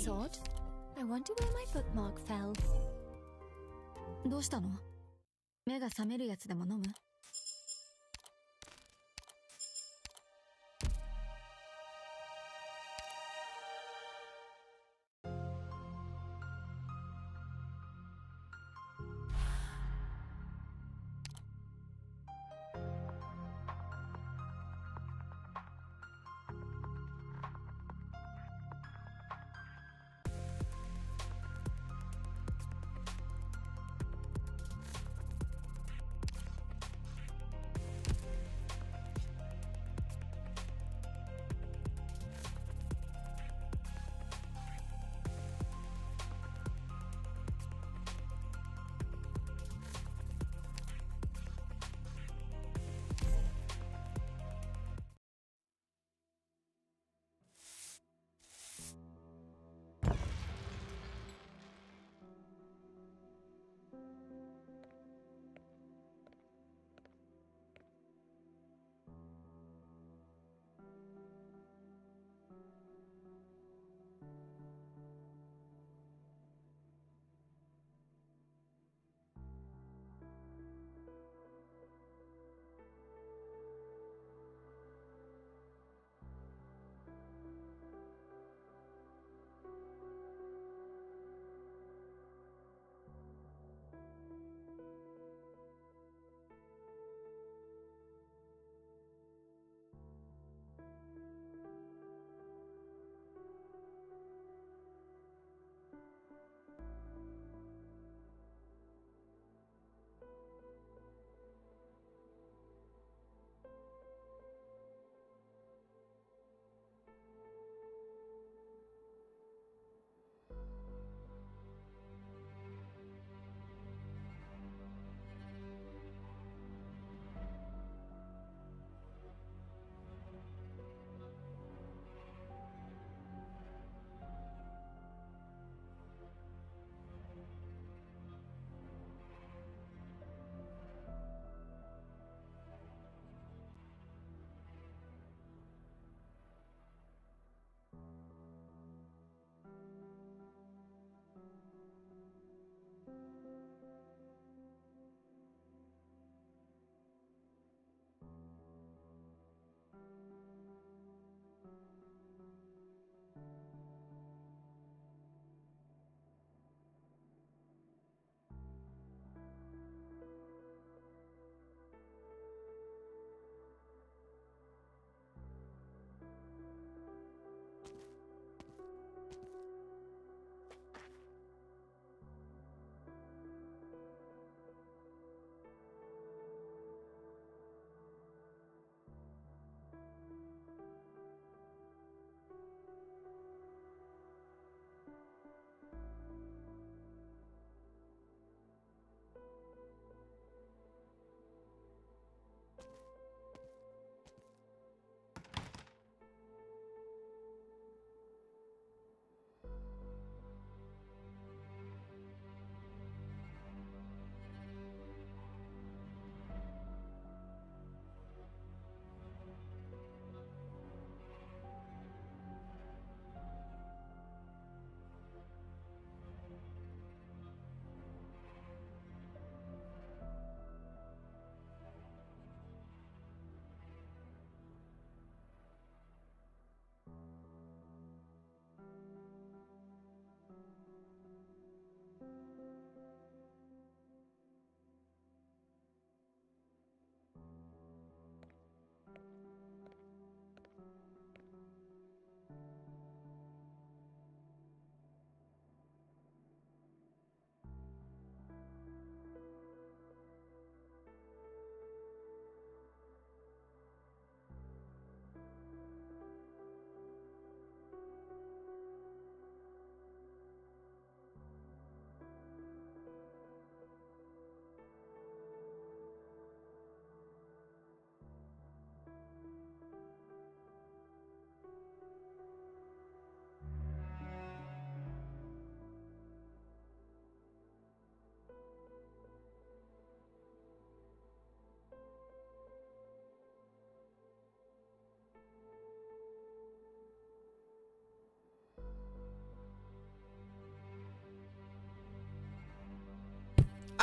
That's odd. I wonder where my bookmark fell. どうしたの？目が覚めるやつでも飲む？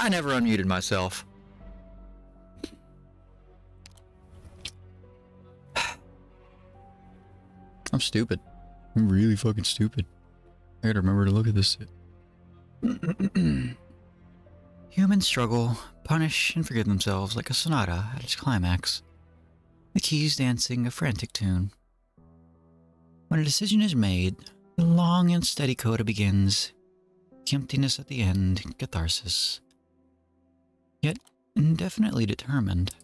I never unmuted myself. I'm stupid. I'm really fucking stupid. I gotta remember to look at this. Humans struggle, punish, and forgive themselves like a sonata at its climax. The keys dancing a frantic tune. When a decision is made, the long and steady coda begins. Emptiness at the end, catharsis. Yet indefinitely determined.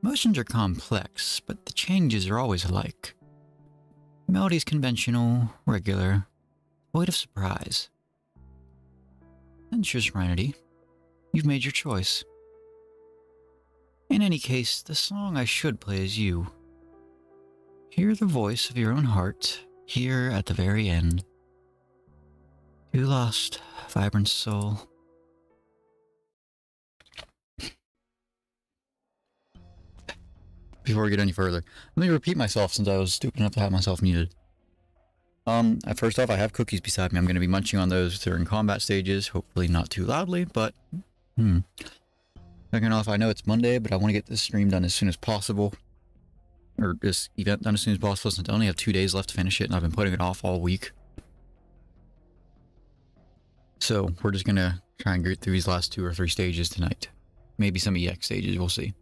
Motions are complex, but the changes are always alike. Melody's conventional, regular, void of surprise. Ensure serenity. You've made your choice. In any case, the song I should play is you. Hear the voice of your own heart, here at the very end. You lost, vibrant soul. Before we get any further, let me repeat myself since I was stupid enough to have myself muted. First off, I have cookies beside me. I'm going to be munching on those during combat stages, hopefully not too loudly, but... Second off, I know it's Monday, but I want to get this stream done as soon as possible. Or this event done as soon as possible, since I only have 2 days left to finish it, and I've been putting it off all week. So, we're just going to try and get through these last 2 or 3 stages tonight. Maybe some EX stages, we'll see.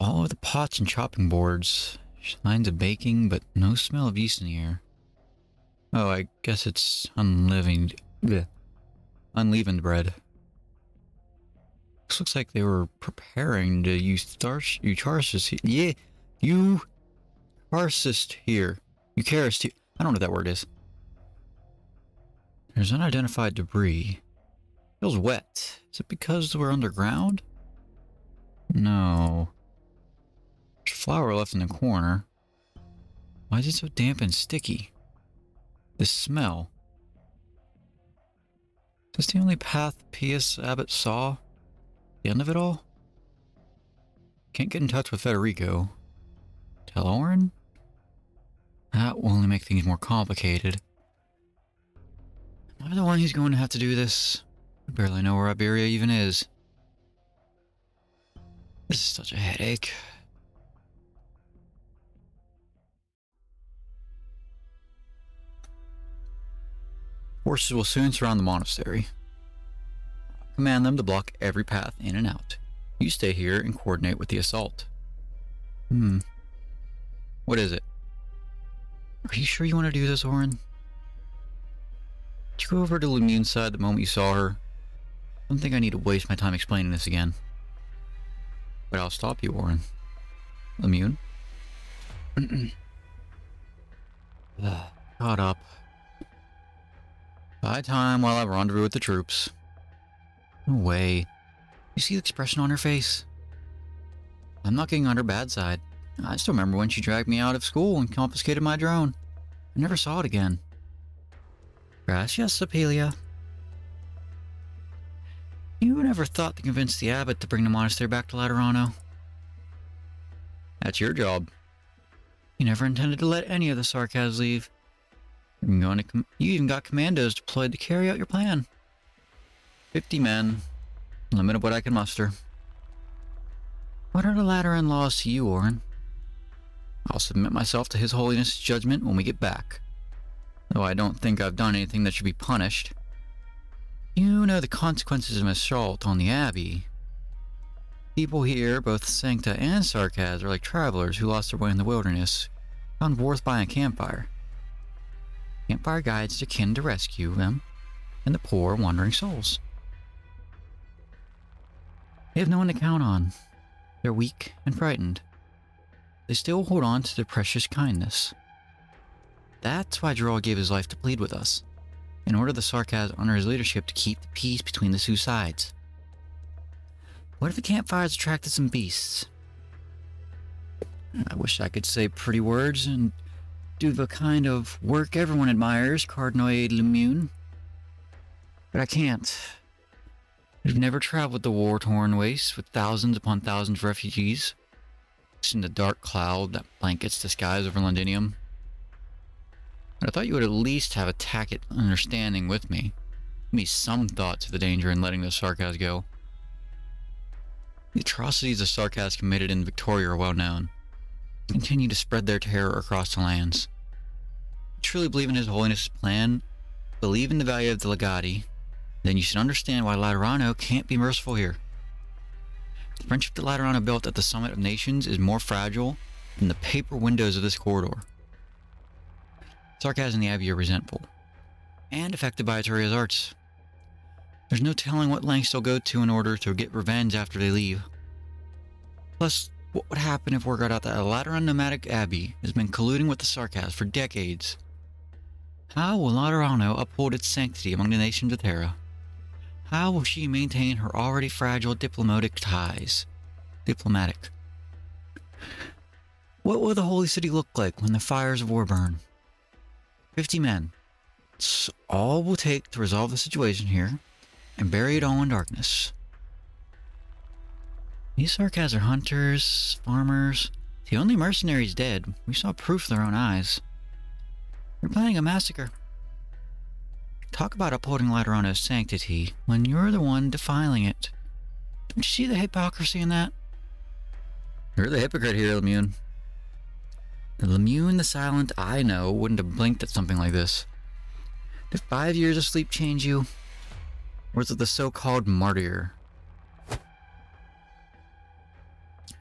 All over the pots and chopping boards. Signs of baking, but no smell of yeast in the air. Oh, I guess it's unleavened bread. This looks like they were preparing to use Eucharistus here. Yeah, Eucharistus here. Eucharist here. I don't know what that word is. There's unidentified debris. Feels wet. Is it because we're underground? No. There's flour left in the corner. Why is it so damp and sticky? The smell. Is this the only path P.S. Abbott saw? The end of it all? Can't get in touch with Federico. Tell Orin? That will only make things more complicated. Am I the one who's going to have to do this? I barely know where Iberia even is. This is such a headache. Forces will soon surround the monastery. Command them to block every path in and out. You stay here and coordinate with the assault. What is it? Are you sure you want to do this, Orin? Did you go over to Lumine's side the moment you saw her? I don't think I need to waste my time explaining this again. But I'll stop you, Orin. Lemune? Caught up. Buy time while I rendezvous with the troops. No way. You see the expression on her face? I'm not getting on her bad side. I still remember when she dragged me out of school and confiscated my drone. I never saw it again. Gracias, Apelia. You never thought to convince the abbot to bring the monastery back to Laterano? That's your job. You never intended to let any of the Sarkaz leave. You even got commandos deployed to carry out your plan. 50 men. Limit of what I can muster. What are the Lateran laws to you, Orin? I'll submit myself to His Holiness' judgment when we get back. Though I don't think I've done anything that should be punished. You know the consequences of assault on the Abbey. People here, both Sancta and Sarkaz, are like travelers who lost their way in the wilderness, found worth by a campfire. Campfire guides are akin to rescue them, and the poor wandering souls. They have no one to count on. They're weak and frightened. They still hold on to their precious kindness. That's why Gerald gave his life to plead with us, in order the Sarkaz under his leadership to keep the peace between the two sides. What if the campfires attracted some beasts? I wish I could say pretty words and do the kind of work everyone admires, Cardinal Lemune. But I can't. We've never traveled the war-torn wastes with thousands upon thousands of refugees. It's in the dark cloud that blankets the skies over Londinium. But I thought you would at least have a tacit understanding with me. Give me some thought to the danger in letting those Sarkaz go. The atrocities the Sarkaz committed in Victoria are well known. Continue to spread their terror across the lands. If you truly believe in His Holiness' plan, believe in the value of the legati, then you should understand why Laterano can't be merciful here. The friendship that Laterano built at the Summit of Nations is more fragile than the paper windows of this corridor. Sarkaz and the Abbey are resentful, and affected by Aturia's arts. There's no telling what lengths they'll go to in order to get revenge after they leave. Plus, what would happen if word got out that a Lateran nomadic abbey has been colluding with the Sarkaz for decades? How will Laterano uphold its sanctity among the nations of Terra? How will she maintain her already fragile diplomatic ties? What will the Holy City look like when the fires of war burn? 50 men. It's all we'll take to resolve the situation here and bury it all in darkness. These Sarkaz are hunters, farmers. The only mercenaries dead. We saw proof with our own eyes. They're planning a massacre. Talk about upholding Laterano's sanctity when you're the one defiling it. Don't you see the hypocrisy in that? You're the hypocrite here, Lemune. The Lemune the Silent I know wouldn't have blinked at something like this. Did 5 years of sleep change you? Or was it the so-called martyr?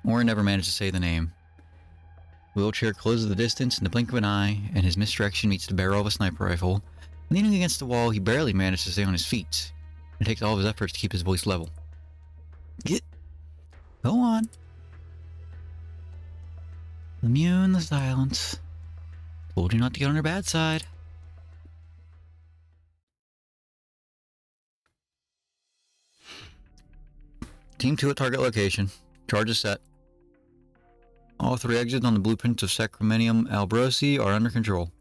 Orin never managed to say the name. The wheelchair closes the distance in the blink of an eye, and his misdirection meets the barrel of a sniper rifle. Leaning against the wall, he barely managed to stay on his feet. It takes all of his efforts to keep his voice level. Go on. Lemune the Silent. Told you not to get on her bad side. Team 2 at target location. Charge is set. All 3 exits on the blueprints of Sacramentium Albrosi are under control.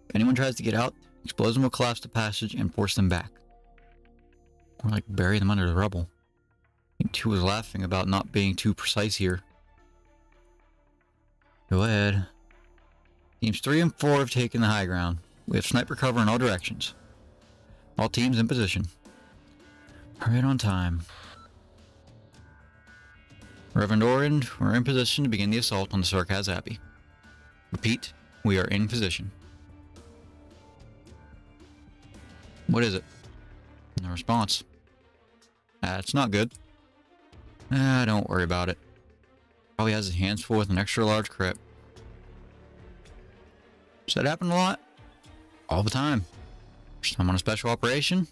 If anyone tries to get out, explosion will collapse the passage and force them back. Or like bury them under the rubble. I think 2 was laughing about not being too precise here. Go ahead. Teams 3 and 4 have taken the high ground. We have sniper cover in all directions. All teams in position. Right on time. Reverend Orin, we're in position to begin the assault on the Sarkaz Abbey. Repeat, we are in position. What is it? No response. That's not good. Don't worry about it. Probably has his hands full with an extra large crit. Does that happen a lot? All the time. First time on a special operation?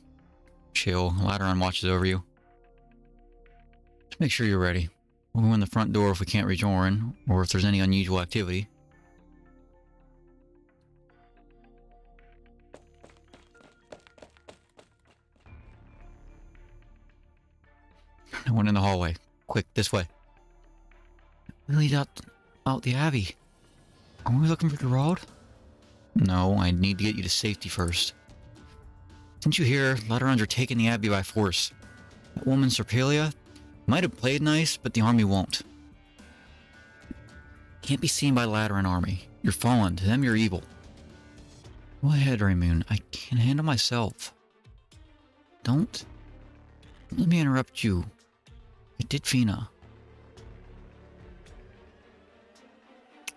Chill, Lateran watches over you. Just make sure you're ready. We'll go in the front door if we can't reach Orin, or if there's any unusual activity. No one in the hallway. Quick, this way. We lead out the Abbey. Are we looking for Gerald? No, I need to get you to safety first. Didn't you hear? Laterans are taking the Abbey by force. That woman, Serpelia, might have played nice, but the army won't. Can't be seen by Lateran army. You're fallen. To them, you're evil. Go ahead, Raymoon. I can handle myself. Don't let me interrupt you. I did Fina.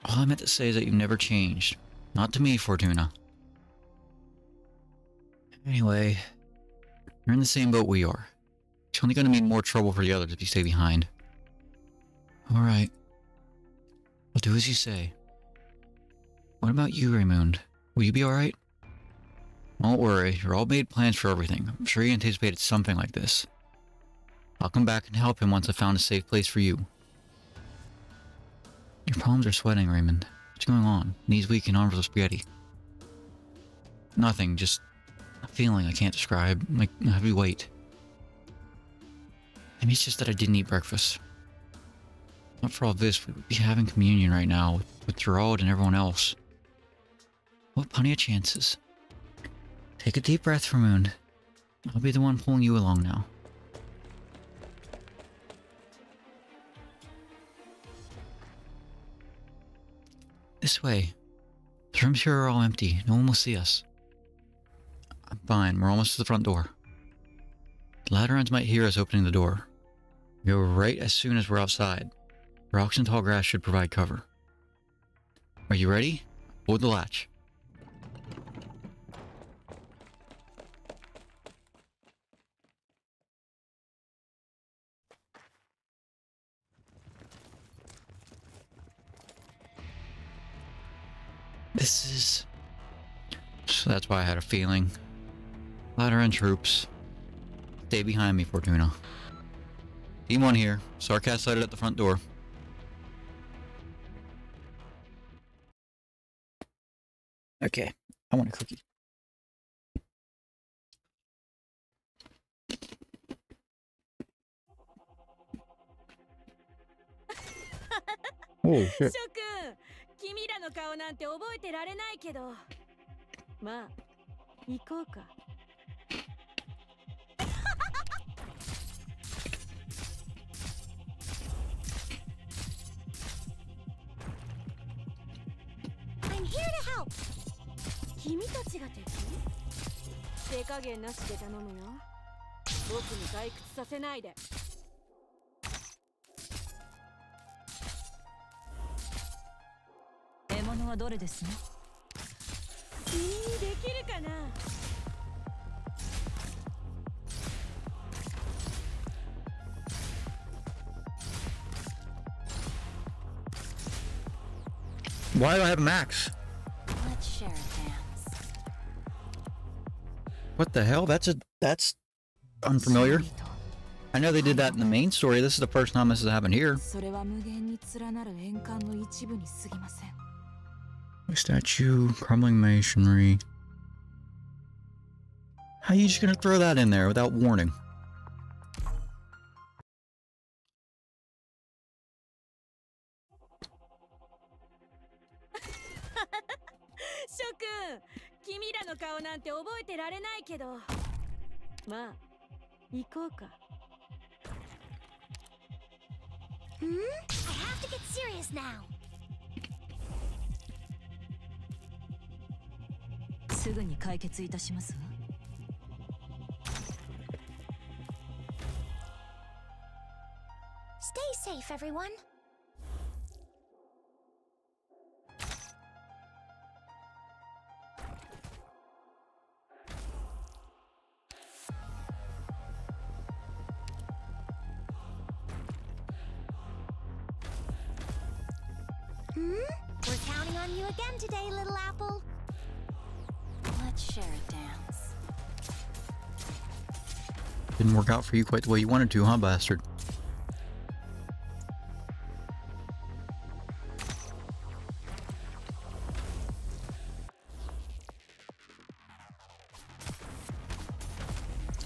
All I meant to say is that you've never changed. Not to me, Fortuna. Anyway, you're in the same boat we are. It's only going to mean more trouble for the others if you stay behind. Alright. I'll do as you say. What about you, Raymoon? Will you be alright? Don't worry, you're all made plans for everything. I'm sure you anticipated something like this. I'll come back and help him once I've found a safe place for you. Your palms are sweating, Raymond. What's going on? Knees weak and arms are spaghetti. Nothing, just a feeling I can't describe, like a heavy weight. Maybe it's just that I didn't eat breakfast. Not for all this, we would be having communion right now with Gerald and everyone else. We'll have plenty of chances. Take a deep breath, Ramoon. I'll be the one pulling you along now. This way. The rooms here are all empty. No one will see us. Fine, we're almost to the front door. The Laterans might hear us opening the door. Go right as soon as we're outside. Rocks and tall grass should provide cover. Are you ready? Hold the latch. This is... So that's why I had a feeling. Lateran troops. Stay behind me, Fortuna. Team 1 here. Sarkaz sighted at the front door. Okay, I want a cookie. Oh shit. 君らの顔なんて覚えてられないけど、まあ行こうか。I'm here to help. 君たちが敵？手加減なしで頼むよ。僕に退屈させないで。獲物はどれですね？君にできるかな？Why do I have Max? Let's share a dance. What the hell? That's unfamiliar. I know they did that in the main story. This is the first time this has happened here. それは無限に連なる円環の一部に過ぎません。Statue, crumbling masonry. How are you just gonna throw that in there without warning? Shokun, 君らの顔なんて覚えてられないけど、まあ行こうか。I have to get serious now. すぐに解決いたしますわ。Stay safe, everyone. We're counting on you again today, little apple. Let's share a dance. Didn't work out for you quite the way you wanted to, huh, bastard?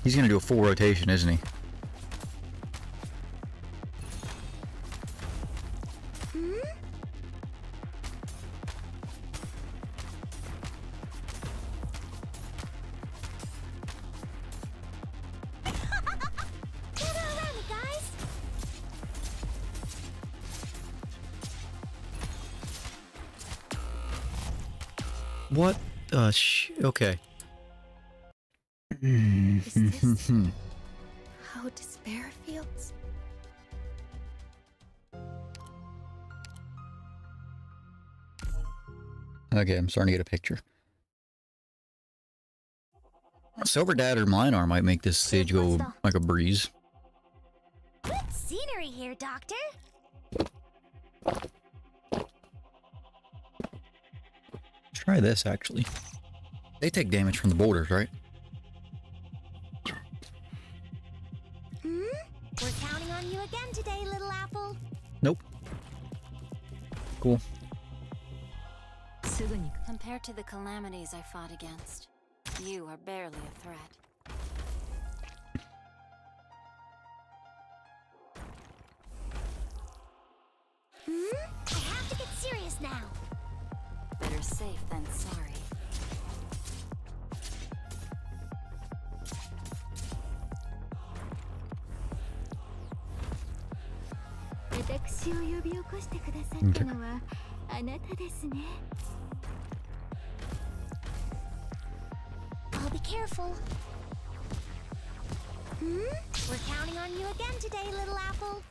He's gonna do a full rotation, isn't he? What? Okay. Is this how despair feels? Okay, I'm starting to get a picture. Silver Dad or Mlinar might make this stage go like a breeze. Good scenery here, Doctor. Try this, actually. They take damage from the boulders, right? We're counting on you again today, little apple. Nope. Cool. Compared to the calamities I fought against, you are barely a threat. I have to get serious now. Better safe than sorry. I'll be careful. We're counting on you again today, little apple.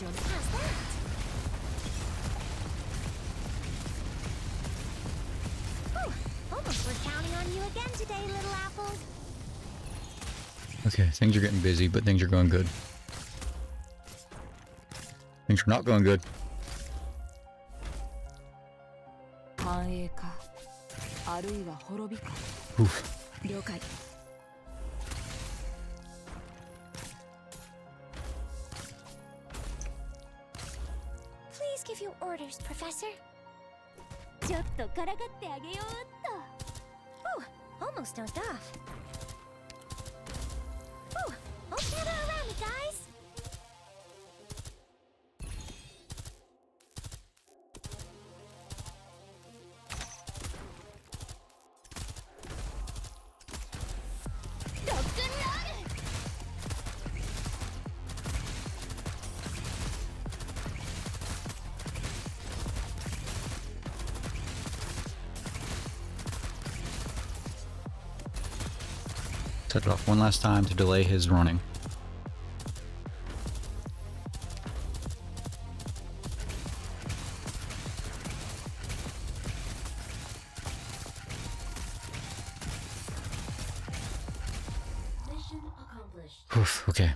How's that? Whew, almost we're counting on you again today, little apple. Okay, things are getting busy, but things are going good. Things are not going good. Oof. Please give your orders, Professor. ちょっとからかってあげようっと。Whew, almost dozed off. Whew, I'll gather around me, guys. Set it off one last time to delay his running. Mission accomplished. Oof, okay.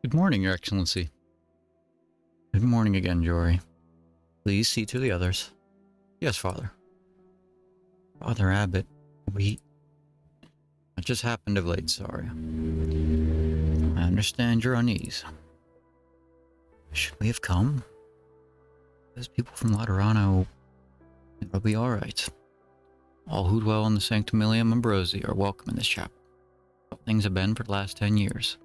Good morning, Your Excellency. Good morning again, Jory. Please see to the others. Yes, Father. Father Abbot, I just happened of late, sorry. I understand your unease. Should we have come? Those people from Laterano, it'll be alright. All who dwell in the Sanctimilium Ambrosi are welcome in this chapel. How things have been for the last 10 years.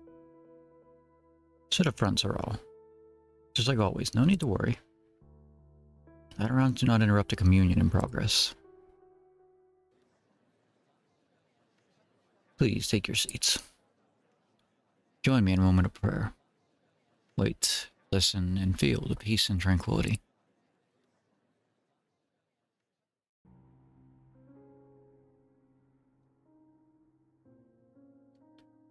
Sit up front, Sir all. Just like always, no need to worry. Laterans do not interrupt a communion in progress. Please take your seats. Join me in a moment of prayer. Wait, listen, and feel the peace and tranquility.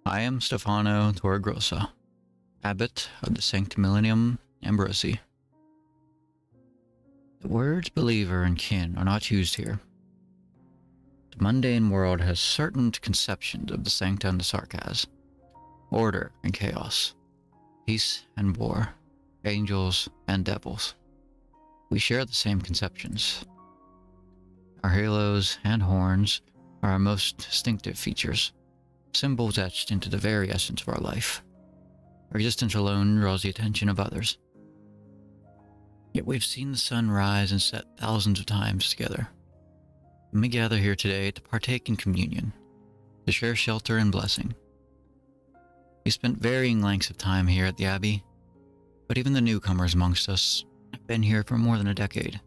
I am Stefano Torregrossa, Abbot of the Sanctimilium Ambrosi. The words believer and kin are not used here. The mundane world has certain conceptions of the Sancta and the Sarkaz, order and chaos, peace and war, angels and devils. We share the same conceptions. Our halos and horns are our most distinctive features, symbols etched into the very essence of our life. Our existence alone draws the attention of others. Yet we've seen the sun rise and set thousands of times together. And we gather here today to partake in communion, to share shelter and blessing. We spent varying lengths of time here at the Abbey, but even the newcomers amongst us have been here for more than a decade.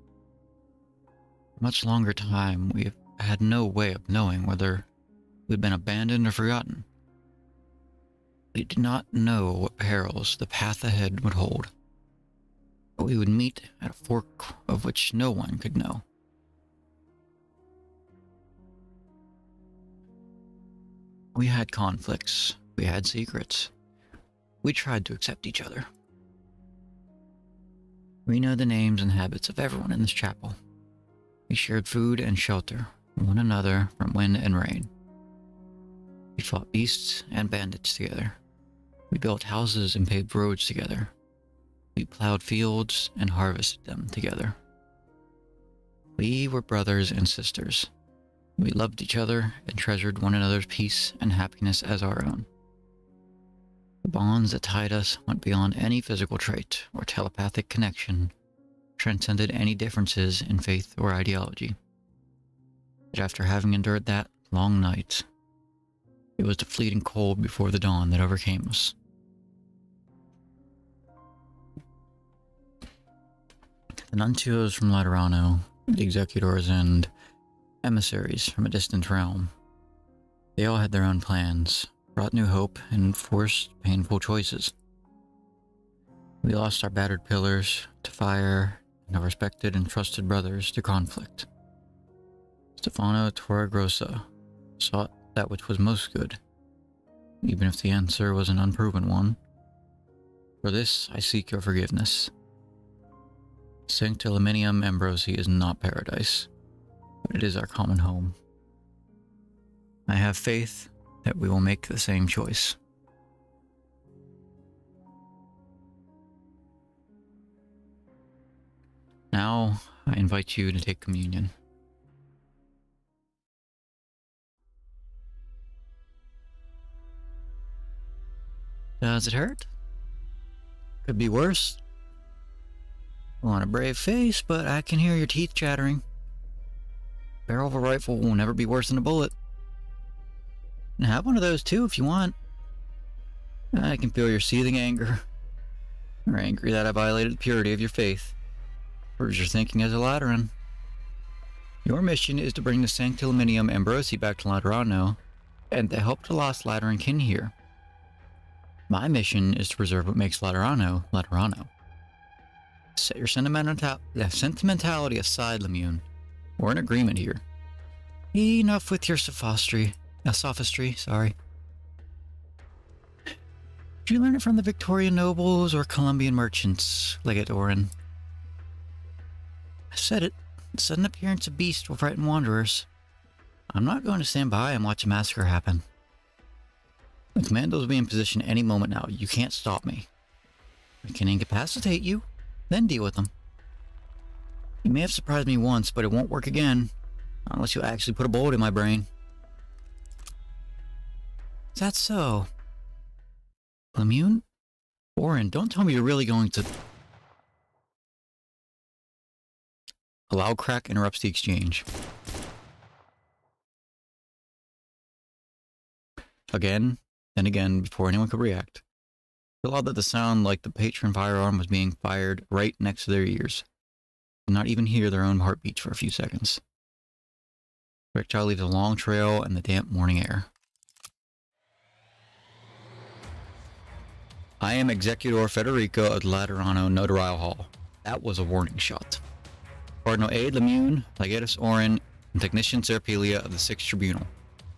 For much longer time, we've had no way of knowing whether we'd been abandoned or forgotten. We did not know what perils the path ahead would hold, but we would meet at a fork of which no one could know. We had conflicts, we had secrets. We tried to accept each other. We know the names and habits of everyone in this chapel. We shared food and shelter from one another from wind and rain. We fought beasts and bandits together. We built houses and paved roads together. We plowed fields and harvested them together. We were brothers and sisters. We loved each other and treasured one another's peace and happiness as our own. The bonds that tied us went beyond any physical trait or telepathic connection, transcended any differences in faith or ideology. But after having endured that long night, It was the fleeting cold before the dawn that overcame us. The nuncios from Laterano, the executors, and emissaries from a distant realm. They all had their own plans, brought new hope, and forced painful choices. We lost our battered pillars to fire, and our respected and trusted brothers to conflict. Stefano Torregrossa sought that which was most good, even if the answer was an unproven one. For this, I seek your forgiveness. Sanctiluminium Ambrosi is not paradise, but it is our common home. I have faith that we will make the same choice. Now, I invite you to take communion. Does it hurt? Could be worse. Want a brave face, but I can hear your teeth chattering. Barrel of a rifle will never be worse than a bullet. And have one of those too if you want. I can feel your seething anger. You're angry that I violated the purity of your faith. Where's your thinking as a Lateran? Your mission is to bring the Sanctiluminium Ambrosi back to Laterano, and to help the lost Lateran kin here. My mission is to preserve what makes Laterano, Laterano. Set your sentimentality aside, Lemune. We're in agreement here. Enough with your sophistry, sorry. Did you learn it from the Victorian nobles or Colombian merchants, Legate Orin? I said it. Sudden appearance of beasts will frighten wanderers. I'm not going to stand by and watch a massacre happen. The commandos will be in position any moment now. You can't stop me. I can incapacitate you, then deal with them. You may have surprised me once, but it won't work again. Unless you actually put a bullet in my brain. Is that so? Lemune? Orin, don't tell me you're really going to... A loud crack interrupts the exchange. Again, then again, before anyone could react. It allowed that the sound like the patron firearm was being fired right next to their ears. Did not even hear their own heartbeats for a few seconds. The projectile leaves a long trail in the damp morning air. I am Executor Federico of Laterano Notarial Hall. That was a warning shot. Cardinal Aid Lemune, Legatus Orin, and Technician Serpelia of the 6th Tribunal.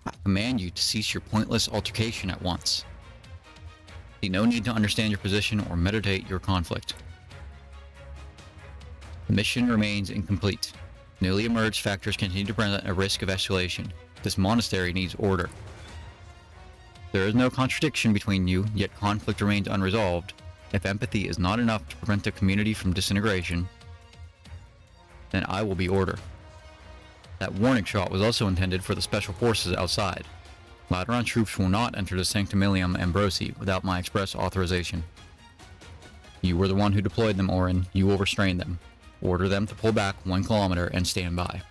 I command you to cease your pointless altercation at once. See no need to understand your position or meditate your conflict. The mission remains incomplete. Newly emerged factors continue to present a risk of escalation. This monastery needs order. There is no contradiction between you, yet conflict remains unresolved. If empathy is not enough to prevent the community from disintegration, then I will be order. That warning shot was also intended for the special forces outside. Lateran troops will not enter the Sanctimilium Ambrosi without my express authorization. You were the one who deployed them, Orin. You will restrain them. Order them to pull back 1 kilometer and stand by.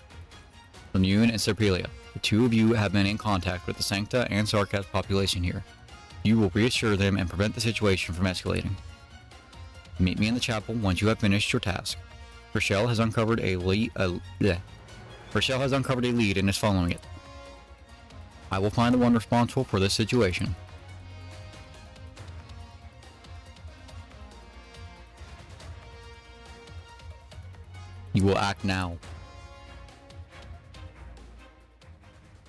Lemune and Serpelia, the two of you have been in contact with the Sancta and Sarkas population here. You will reassure them and prevent the situation from escalating. Meet me in the chapel once you have finished your task. Rochelle has uncovered a lead and is following it. I will find the one responsible for this situation. You will act now.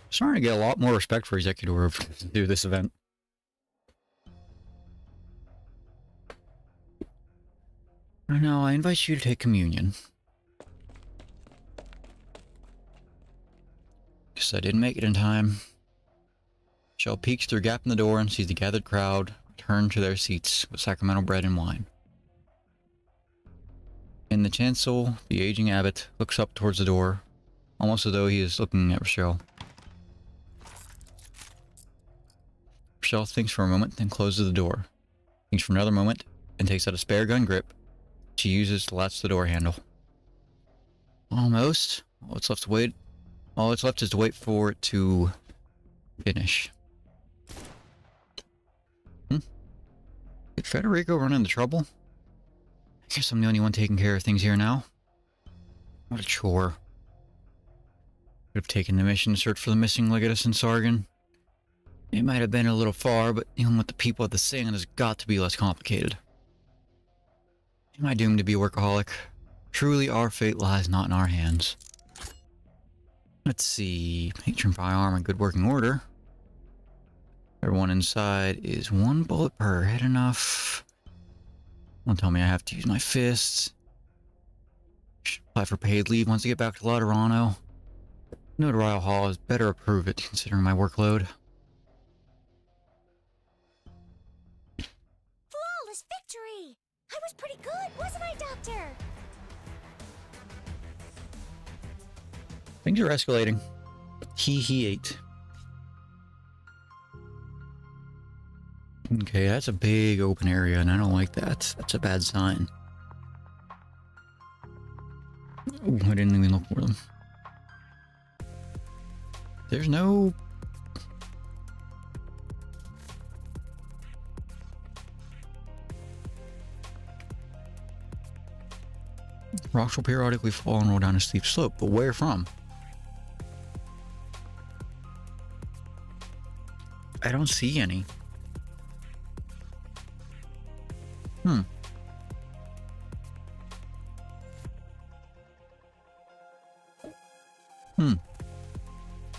Starting to get a lot more respect for Executor through this event. Now, I invite you to take communion. Guess I didn't make it in time. Shell peeks through a gap in the door and sees the gathered crowd return to their seats with sacramental bread and wine. In the chancel, the aging abbot looks up towards the door, almost as though he is looking at Rochelle. Rochelle thinks for a moment, then closes the door. Thinks for another moment, and takes out a spare gun grip she uses to latch the door handle. Almost. All it's left is to wait for it to finish. Did Federico run into trouble? I guess I'm the only one taking care of things here now. What a chore. Could have taken the mission to search for the missing Legatus in Sargon. It might have been a little far, but dealing with the people at the sand has got to be less complicated. Am I doomed to be a workaholic? Truly, our fate lies not in our hands. Let's see. Patron firearm in good working order. Everyone inside is one bullet per head enough. Don't tell me I have to use my fists. Should apply for paid leave once I get back to Laterano. Notorial Hall has better approve it considering my workload. Flawless victory! I was pretty good, wasn't I, Doctor? Things are escalating. He ate. Okay, that's a big open area, and I don't like that. That's a bad sign. Ooh, I didn't even look for them. There's no... Rocks will periodically fall and roll down a steep slope, but where from? I don't see any.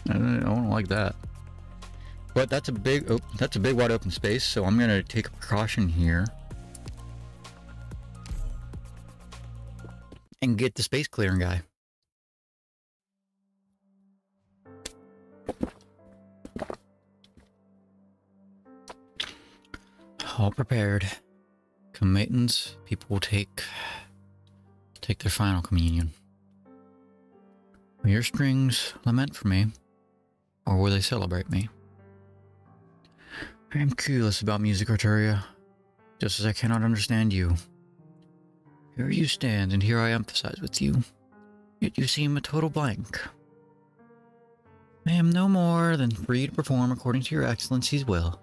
I don't like that. But that's a big, that's a big wide open space, so I'm gonna take a precaution here. And get the space clearing guy. All prepared. Commitments, people will take their final communion. Will your strings lament for me, or will they celebrate me? I am curious about music, Arturia, just as I cannot understand you. Here you stand, and here I emphasize with you, yet you seem a total blank. I am no more than free to perform according to your excellency's will.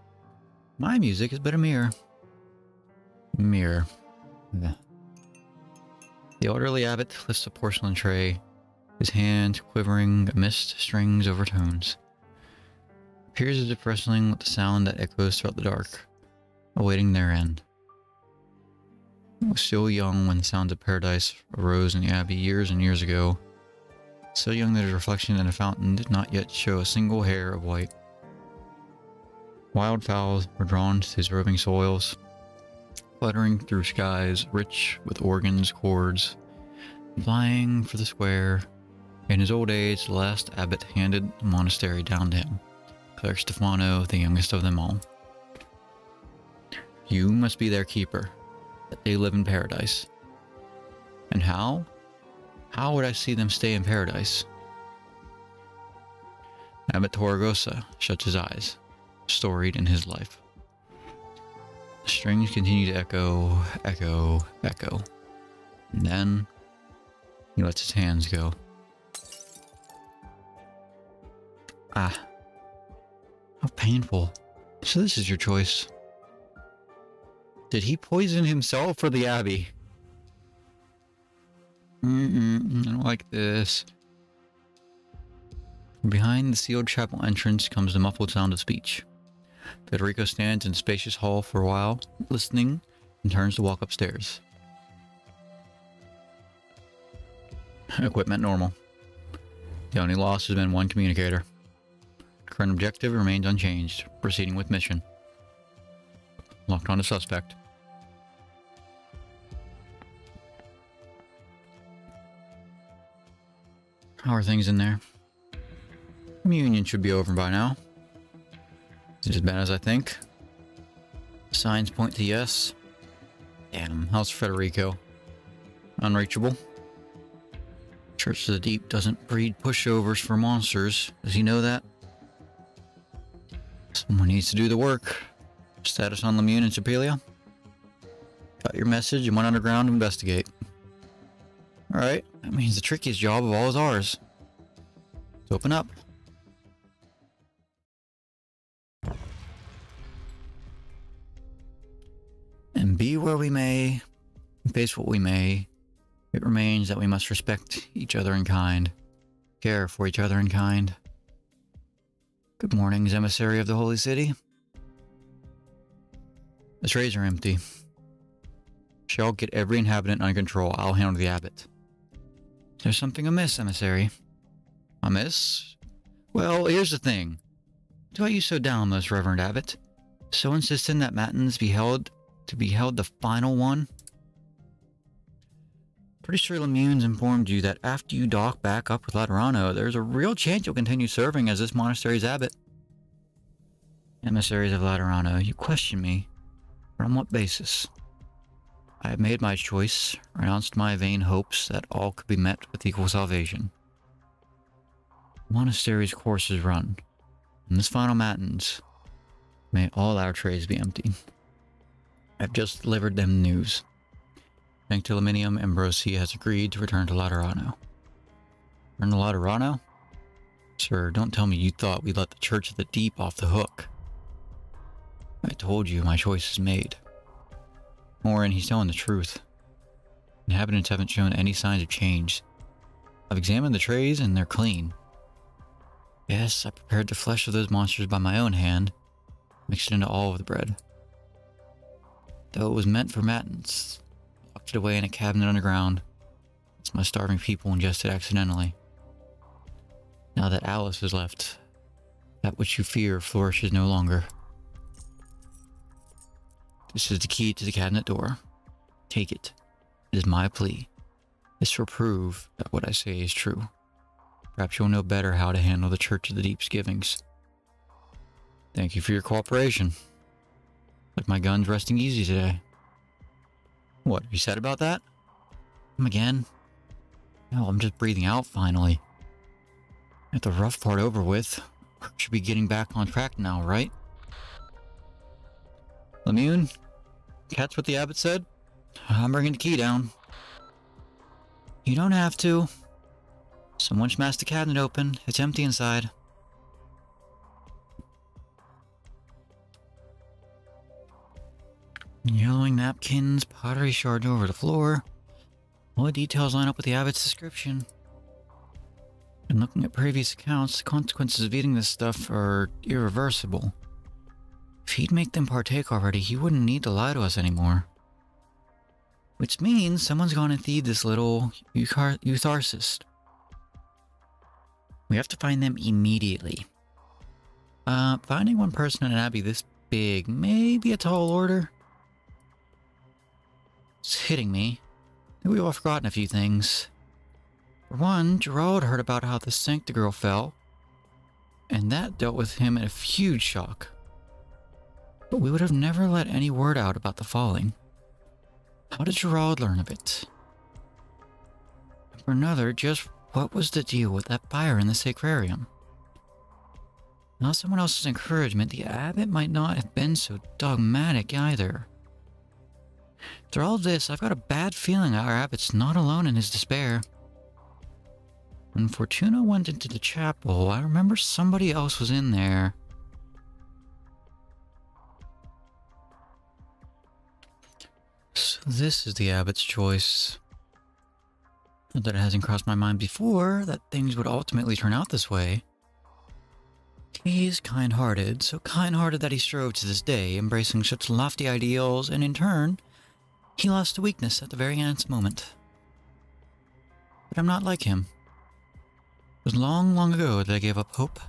My music is but a mirror. Mirror. The elderly abbot lifts a porcelain tray, his hand quivering amidst strings overtones. Appears as if wrestling with the sound that echoes throughout the dark, awaiting their end. I was still young when the sounds of paradise arose in the abbey years and years ago. So young that his reflection in a fountain did not yet show a single hair of white. Wildfowls were drawn to his roving soils, fluttering through skies rich with organs, chords, flying for the square. In his old age, the last abbot handed the monastery down to him, Cleric Stefano, the youngest of them all. You must be their keeper, that they live in paradise. And how? How would I see them stay in paradise? Abbot Torregosa shuts his eyes, storied in his life. The strings continue to echo, echo, echo. And then he lets his hands go. Ah. How painful. So this is your choice. Did he poison himself for the abbey? I don't like this. From behind the sealed chapel entrance comes the muffled sound of speech. Federico stands in the spacious hall for a while, listening, and turns to walk upstairs. Equipment normal. The only loss has been one communicator. Current objective remains unchanged, proceeding with mission. Locked on a suspect. How are things in there? Communion should be over by now. Is it as bad as I think? Signs point to yes. Damn, how's Federico? Unreachable. Church of the Deep doesn't breed pushovers for monsters. Does he know that? Someone needs to do the work. Status on Lemune and Chapelia? Got your message and went underground to investigate. Alright, that means the trickiest job of all is ours. Let's open up. where we may, face what we may, it remains that we must respect each other in kind, care for each other in kind. Good morning, emissary of the Holy City. The trays are empty. Shall get every inhabitant under control. I'll handle the abbot. There's something amiss, emissary. Amiss? Well, here's the thing. Why are you so down, most reverend abbot? So insistent that matins be held the final one? Pretty sure Lemune's informed you that after you dock back up with Laterano, there's a real chance you'll continue serving as this monastery's abbot. Emissaries of Laterano, you question me. But on what basis? I have made my choice, renounced my vain hopes that all could be met with equal salvation. The monastery's course is run. In this final matins, may all our trays be empty. I've just delivered them news. Sanctiluminium Ambrosi has agreed to return to Laterano. Return to Laterano? Sir, don't tell me you thought we'd let the Church of the Deep off the hook. I told you my choice is made. Morin, he's telling the truth. Inhabitants haven't shown any signs of change. I've examined the trays and they're clean. Yes, I prepared the flesh of those monsters by my own hand, mixed it into all of the bread. Though it was meant for matins, locked it away in a cabinet underground. It's my starving people ingested accidentally. Now that Alice is left, that which you fear flourishes no longer. This is the key to the cabinet door. Take it. It is my plea. This will prove that what I say is true. Perhaps you'll know better how to handle the Church of the Deep's givings. Thank you for your cooperation. Like my gun's resting easy today. What, are you sad about that? Come again? No, I'm just breathing out finally. Get the rough part over with. Work should be getting back on track now, right? Lemune? Catch what the abbot said? I'm bringing the key down. You don't have to. Someone smashed the cabinet open. It's empty inside. Yellowing napkins, pottery shards over the floor. All the details line up with the abbot's description. And looking at previous accounts, the consequences of eating this stuff are irreversible. If he'd make them partake already, he wouldn't need to lie to us anymore. Which means someone's gone and feed this little eutharcist. We have to find them immediately. Finding one person in an abbey this big may be a tall order. It's hitting me. We've all forgotten a few things. For one, Gerald heard about how the Sancta girl fell, and that dealt with him in a huge shock. But we would have never let any word out about the falling. How did Gerald learn of it? For another, just what was the deal with that fire in the sacrarium? Without someone else's encouragement, the abbot might not have been so dogmatic either. After all this, I've got a bad feeling our abbot's not alone in his despair. When Fortuna went into the chapel, I remember somebody else was in there. So this is the abbot's choice. Not that it hasn't crossed my mind before that things would ultimately turn out this way. He is kind-hearted, so kind-hearted that he strove to this day, embracing such lofty ideals, and in turn, he lost a weakness at the very nth moment. But I'm not like him. It was long, long ago that I gave up hope.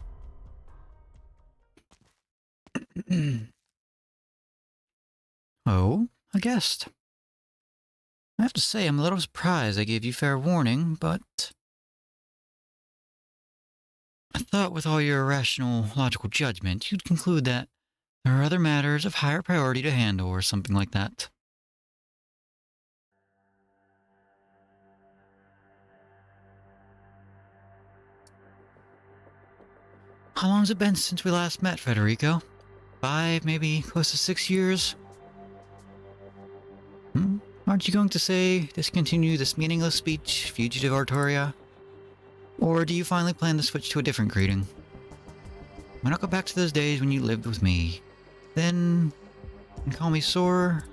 Oh, a guest. I have to say, I'm a little surprised I gave you fair warning, but I thought with all your rational, logical judgment, you'd conclude that there are other matters of higher priority to handle or something like that. How long's it been since we last met, Federico? 5, maybe close to 6 years? Aren't you going to say, discontinue this meaningless speech, fugitive Artoria? Or do you finally plan to switch to a different greeting? Why not go back to those days when you lived with me? Then, and call me Sor?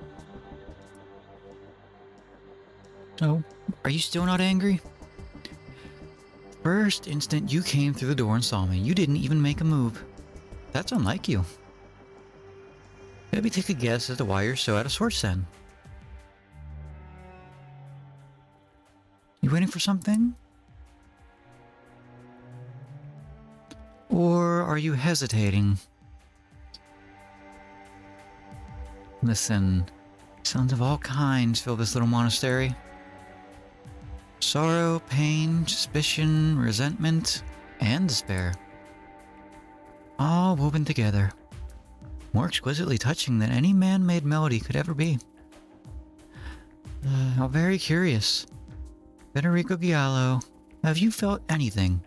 Oh, are you still not angry? First instant you came through the door and saw me, you didn't even make a move. That's unlike you. Maybe take a guess as to why you're so out of sorts then. You waiting for something? Or are you hesitating? Listen, sounds of all kinds fill this little monastery. Sorrow, pain, suspicion, resentment, and despair. All woven together. More exquisitely touching than any man-made melody could ever be. How very curious. Federico Giallo, have you felt anything?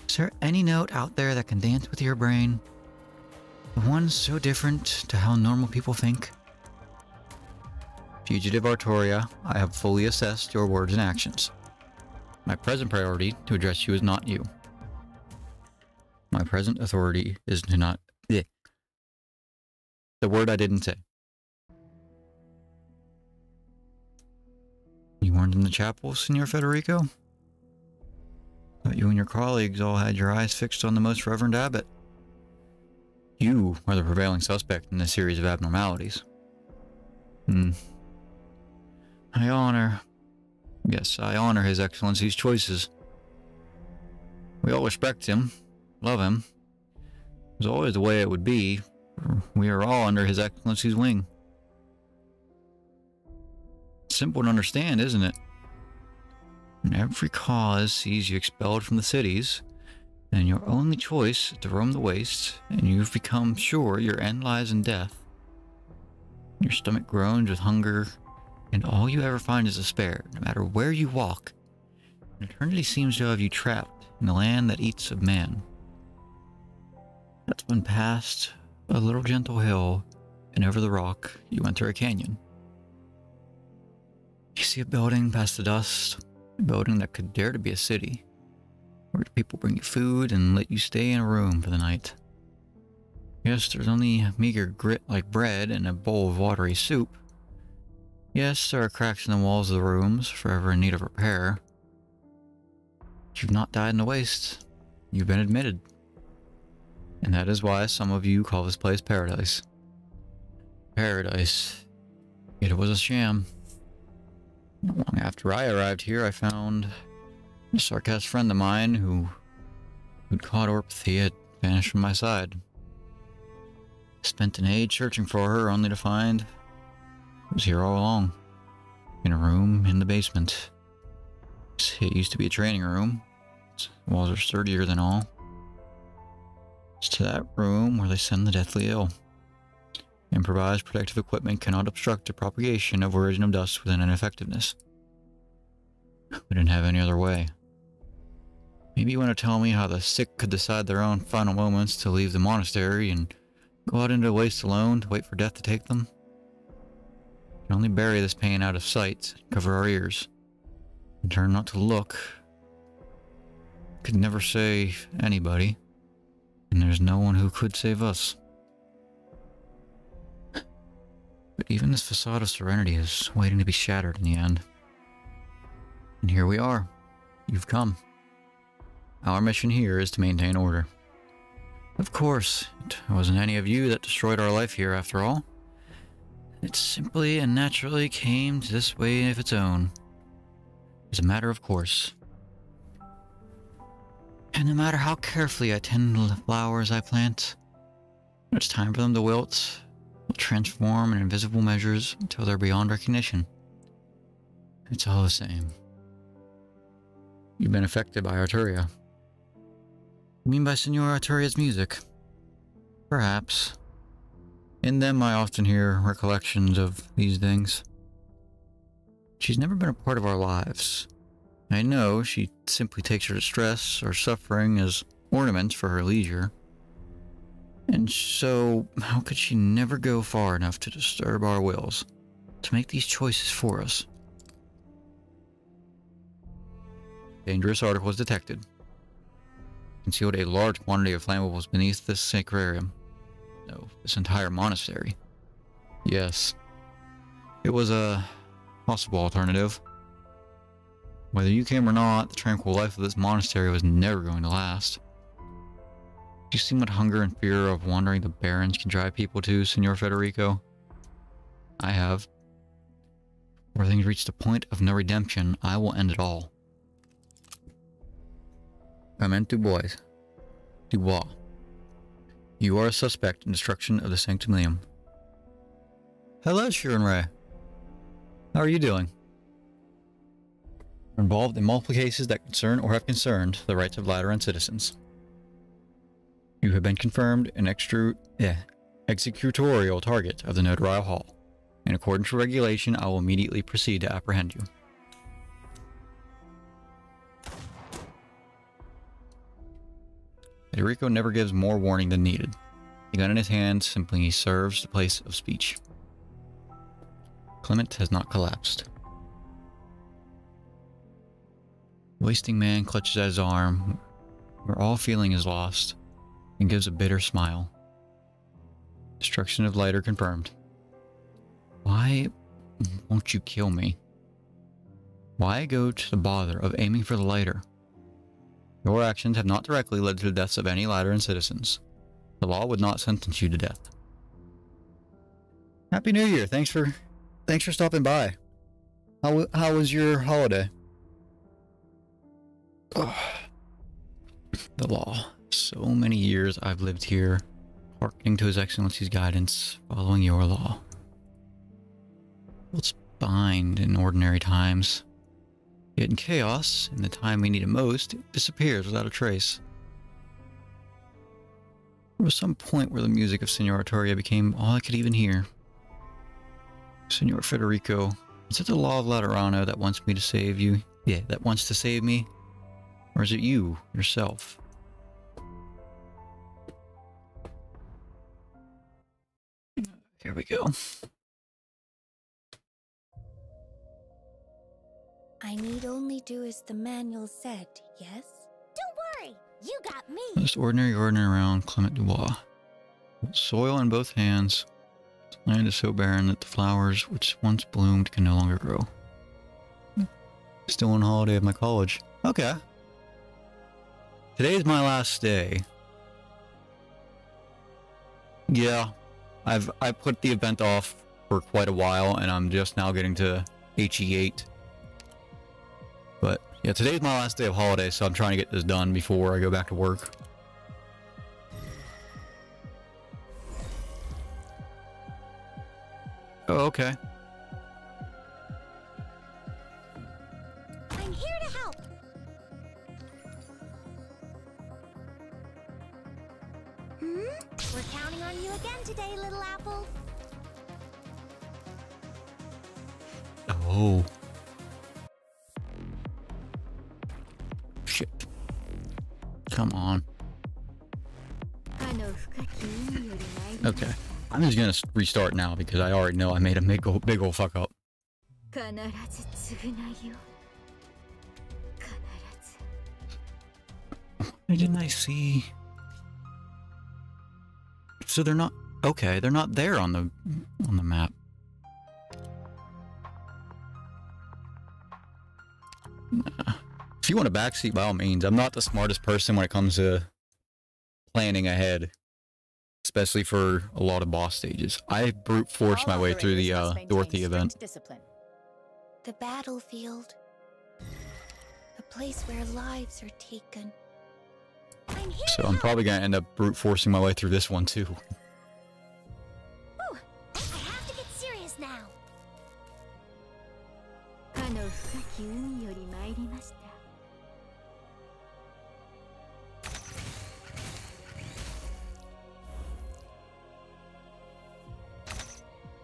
Is there any note out there that can dance with your brain? The one so different to how normal people think? Fugitive Artoria, I have fully assessed your words and actions. My present priority to address you is not you. My present authority is to not... The word I didn't say. You weren't in the chapel, Signor Federico? Thought you and your colleagues all had your eyes fixed on the most reverend abbot. You are the prevailing suspect in this series of abnormalities. I honor His Excellency's choices. We all respect him, love him. It was always the way it would be. We are all under His Excellency's wing. Simple to understand, isn't it? When every cause sees you expelled from the cities, and your only choice is to roam the wastes, and you've become sure your end lies in death. Your stomach groans with hunger, and all you ever find is despair, no matter where you walk. And eternity seems to have you trapped in the land that eats of man. That's when past a little gentle hill, and over the rock, you enter a canyon. You see a building past the dust, a building that could dare to be a city, where people bring you food and let you stay in a room for the night. Yes, there's only meager grit like bread and a bowl of watery soup. Yes, there are cracks in the walls of the rooms, forever in need of repair. But you've not died in the waste. You've been admitted. And that is why some of you call this place paradise. Paradise. Yet it was a sham. Not long after I arrived here, I found a sarcastic friend of mine who'd caught orpathy had vanished from my side. Spent an age searching for her, only to find it was here all along, in a room in the basement. It used to be a training room. Its walls are sturdier than all. It's to that room where they send the deathly ill. Improvised protective equipment cannot obstruct the propagation of origin of dust within an effectiveness. We didn't have any other way. Maybe you want to tell me how the sick could decide their own final moments to leave the monastery and go out into the waste alone to wait for death to take them? We can only bury this pain out of sight, cover our ears, and turn not to look. Could never save anybody, and there's no one who could save us. But even this facade of serenity is waiting to be shattered in the end. And here we are. You've come. Our mission here is to maintain order. Of course, it wasn't any of you that destroyed our life here after all. It simply and naturally came to this way of its own. It's a matter of course. And no matter how carefully I tend the flowers I plant, when it's time for them to wilt, they'll transform in invisible measures until they're beyond recognition. It's all the same. You've been affected by Arturia. You mean by Signor Arturia's music? Perhaps. In them I often hear recollections of these things. She's never been a part of our lives. I know she simply takes her distress or suffering as ornaments for her leisure. And so, how could she never go far enough to disturb our wills, to make these choices for us? Dangerous articles detected. Concealed a large quantity of flammables beneath this sacrarium. No, this entire monastery. Yes. It was a possible alternative. Whether you came or not, the tranquil life of this monastery was never going to last. Do you see what hunger and fear of wandering the barrens can drive people to, Senor Federico? I have. Where things reach the point of no redemption, I will end it all. Clement Dubois. Dubois. You are a suspect in destruction of the Sanctimonium. Hello, Shirin Ray. How are you doing? You're involved in multiple cases that concern or have concerned the rights of Lateran citizens. You have been confirmed an executorial target of the Notarial Hall. In accordance with regulation, I will immediately proceed to apprehend you. Federico never gives more warning than needed. The gun in his hand simply serves the place of speech. Clement has not collapsed. The wasting man clutches at his arm, where all feeling is lost, and gives a bitter smile. Destruction of lighter confirmed. Why won't you kill me? Why go to the bother of aiming for the lighter? Your actions have not directly led to the deaths of any Lateran citizens. The law would not sentence you to death. Happy New Year! Thanks for stopping by. How was your holiday? Ugh. The law. So many years I've lived here, hearkening to His Excellency's guidance, following your law. What's bind in ordinary times? Yet in chaos, in the time we need it most, it disappears without a trace. There was some point where the music of Senor Artoria became all I could even hear. Senor Federico, is it the law of Laterano that wants me to save you? Yeah, that wants to save me? Or is it you, yourself? Here we go. I need only do as the manual said, yes? Don't worry, you got me! Most ordinary gardener around, Clement Dubois. With soil in both hands, the land is so barren that the flowers which once bloomed can no longer grow. Still on holiday of my college. Okay. Today is my last day. Yeah, I put the event off for quite a while, and I'm just now getting to HE8. But yeah, today's my last day of holiday, so I'm trying to get this done before I go back to work. Oh, okay. I'm here to help. We're counting on you again today, little apple. Oh. Shit. Come on. Okay. I'm just gonna restart now because I already know I made a big ol' fuck up. Why didn't I see? So they're not okay. They're not there on the map. Nah. If you want a backseat, by all means. I'm not the smartest person when it comes to planning ahead, especially for a lot of boss stages. I brute forced my way through the Dorothy event. The battlefield. The place where lives are taken. So I'm probably gonna end up brute forcing my way through this one too. Ooh, I have to get serious now.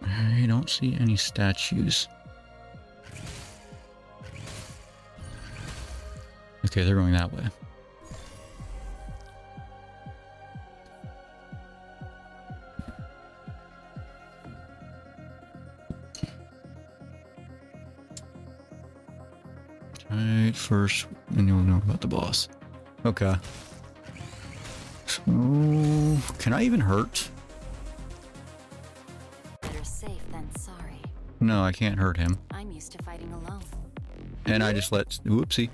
I don't see any statues. Okay, they're going that way. Right, first, then you'll know about the boss. Okay. So, can I even hurt? Better safe than sorry. No, I can't hurt him. I'm used to fighting alone. And I just let... Whoopsie.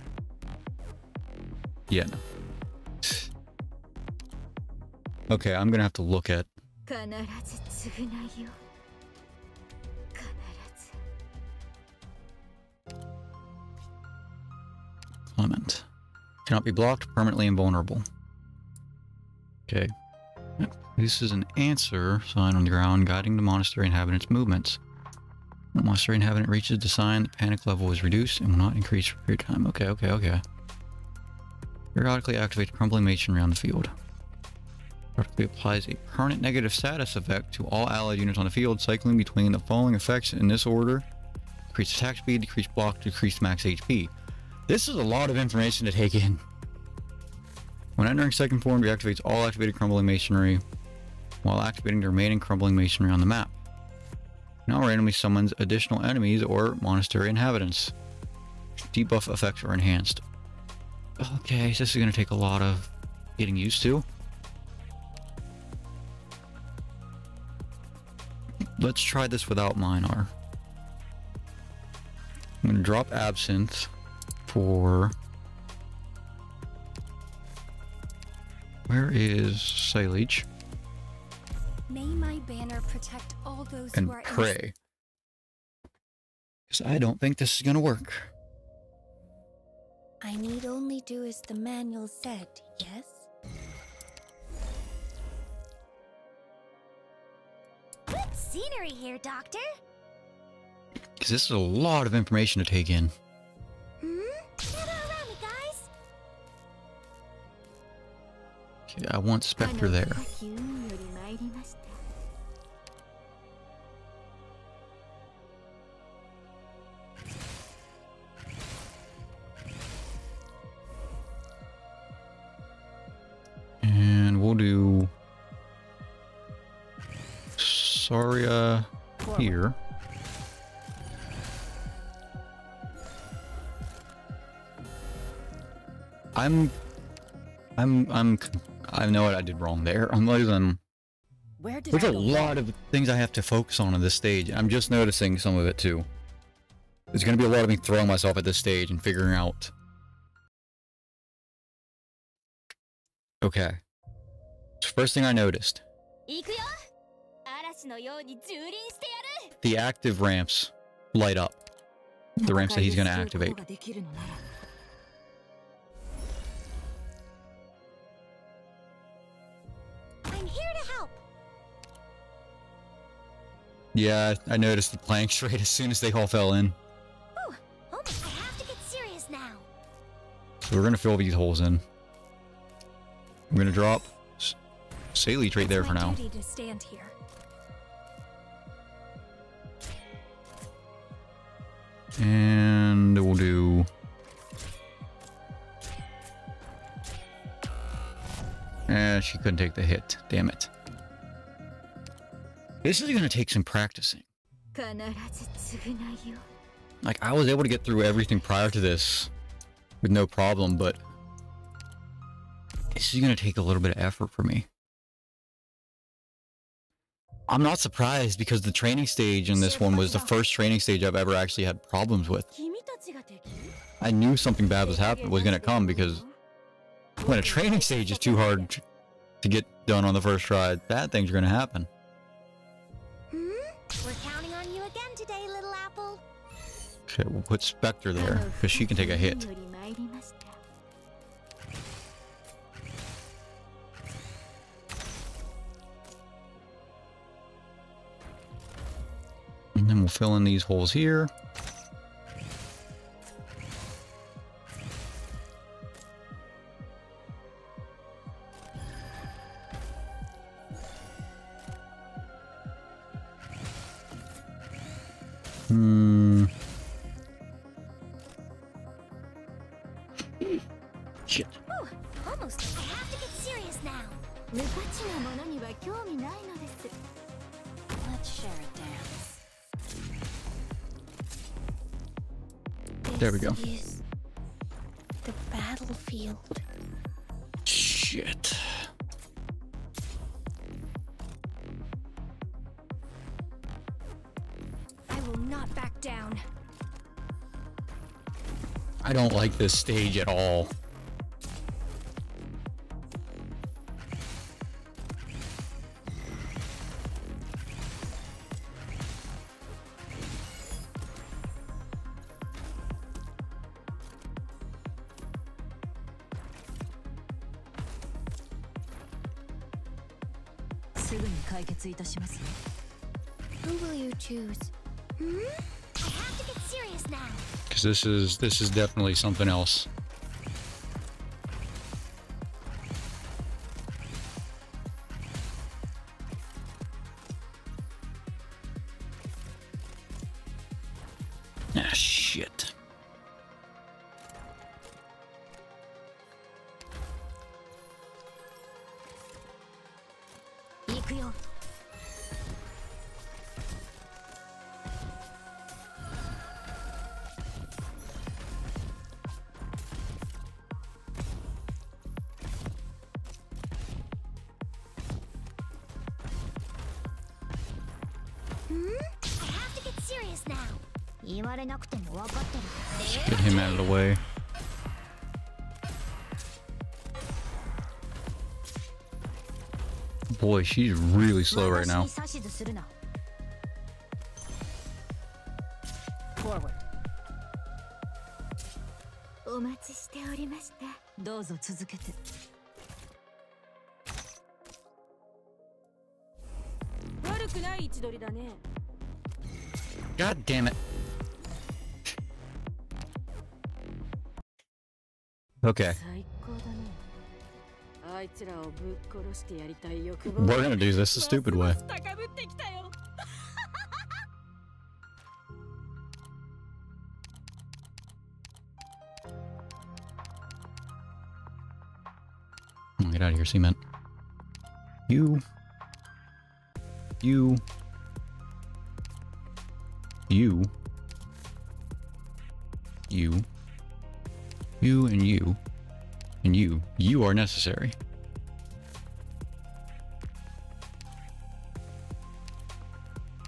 Yeah, no. Okay, I'm gonna have to look at... Clement. Cannot be blocked, permanently invulnerable. Okay. This is an answer sign on the ground guiding the monastery inhabitants' movements. When the monastery inhabitant reaches the sign, the panic level is reduced and will not increase for a period of time. Okay. Periodically activate crumbling masonry on the field. Periodically applies a permanent negative status effect to all allied units on the field, cycling between the following effects in this order. Decrease attack speed, decrease block, decrease max HP. This is a lot of information to take in. When entering second form, deactivates all activated crumbling masonry while activating the remaining crumbling masonry on the map. Now randomly summons additional enemies or monastery inhabitants. Debuff effects are enhanced. Okay, so this is going to take a lot of getting used to. Let's try this without Minar. I'm going to drop Absinthe for... Where is Silage? May my banner protect all those And who are pray. Because I don't think this is going to work. I need only do as the manual said, yes? Good scenery here, Doctor. Because this is a lot of information to take in. Gather around me, guys. Okay, I want Spectre there. And we'll do Saria here. I know what I did wrong there. I'm losing. There's a lot of things I have to focus on this stage. I'm just noticing some of it too. There's going to be a lot of me throwing myself at this stage and figuring out. Okay. So first thing I noticed. The active ramps light up. The ramps that he's going to activate. I'm here to help. Yeah, I noticed the planks right as soon as they all fell in. Ooh, almost I have to get serious now. So we're going to fill these holes in. I'm going to drop Saley right there for now. Duty to stand here. And we'll do... she couldn't take the hit. Damn it. This is going to take some practicing. Like, I was able to get through everything prior to this with no problem, but this is going to take a little bit of effort for me. I'm not surprised because the training stage in this one was the first training stage I've ever actually had problems with. I knew something bad was going to come because when a training stage is too hard to get done on the first try, bad things are going to happen. We're counting on you again today, little apple. Okay, we'll put Spectre there because she can take a hit. And then we'll fill in these holes here. Shit. Ooh, almost. I have to get serious now. Let's share a dance. There we go. This is the battlefield. Shit. I will not back down. I don't like this stage at all. Who will you choose? Hmm? I have to get serious now. Because this is definitely something else. Ah, shit. Let's get him out of the way. Boy, she's really slow right now. Forward. God damn it. Okay. We're gonna do this the stupid way. Oh, get out of here, cement. You. You and you. And you. You are necessary.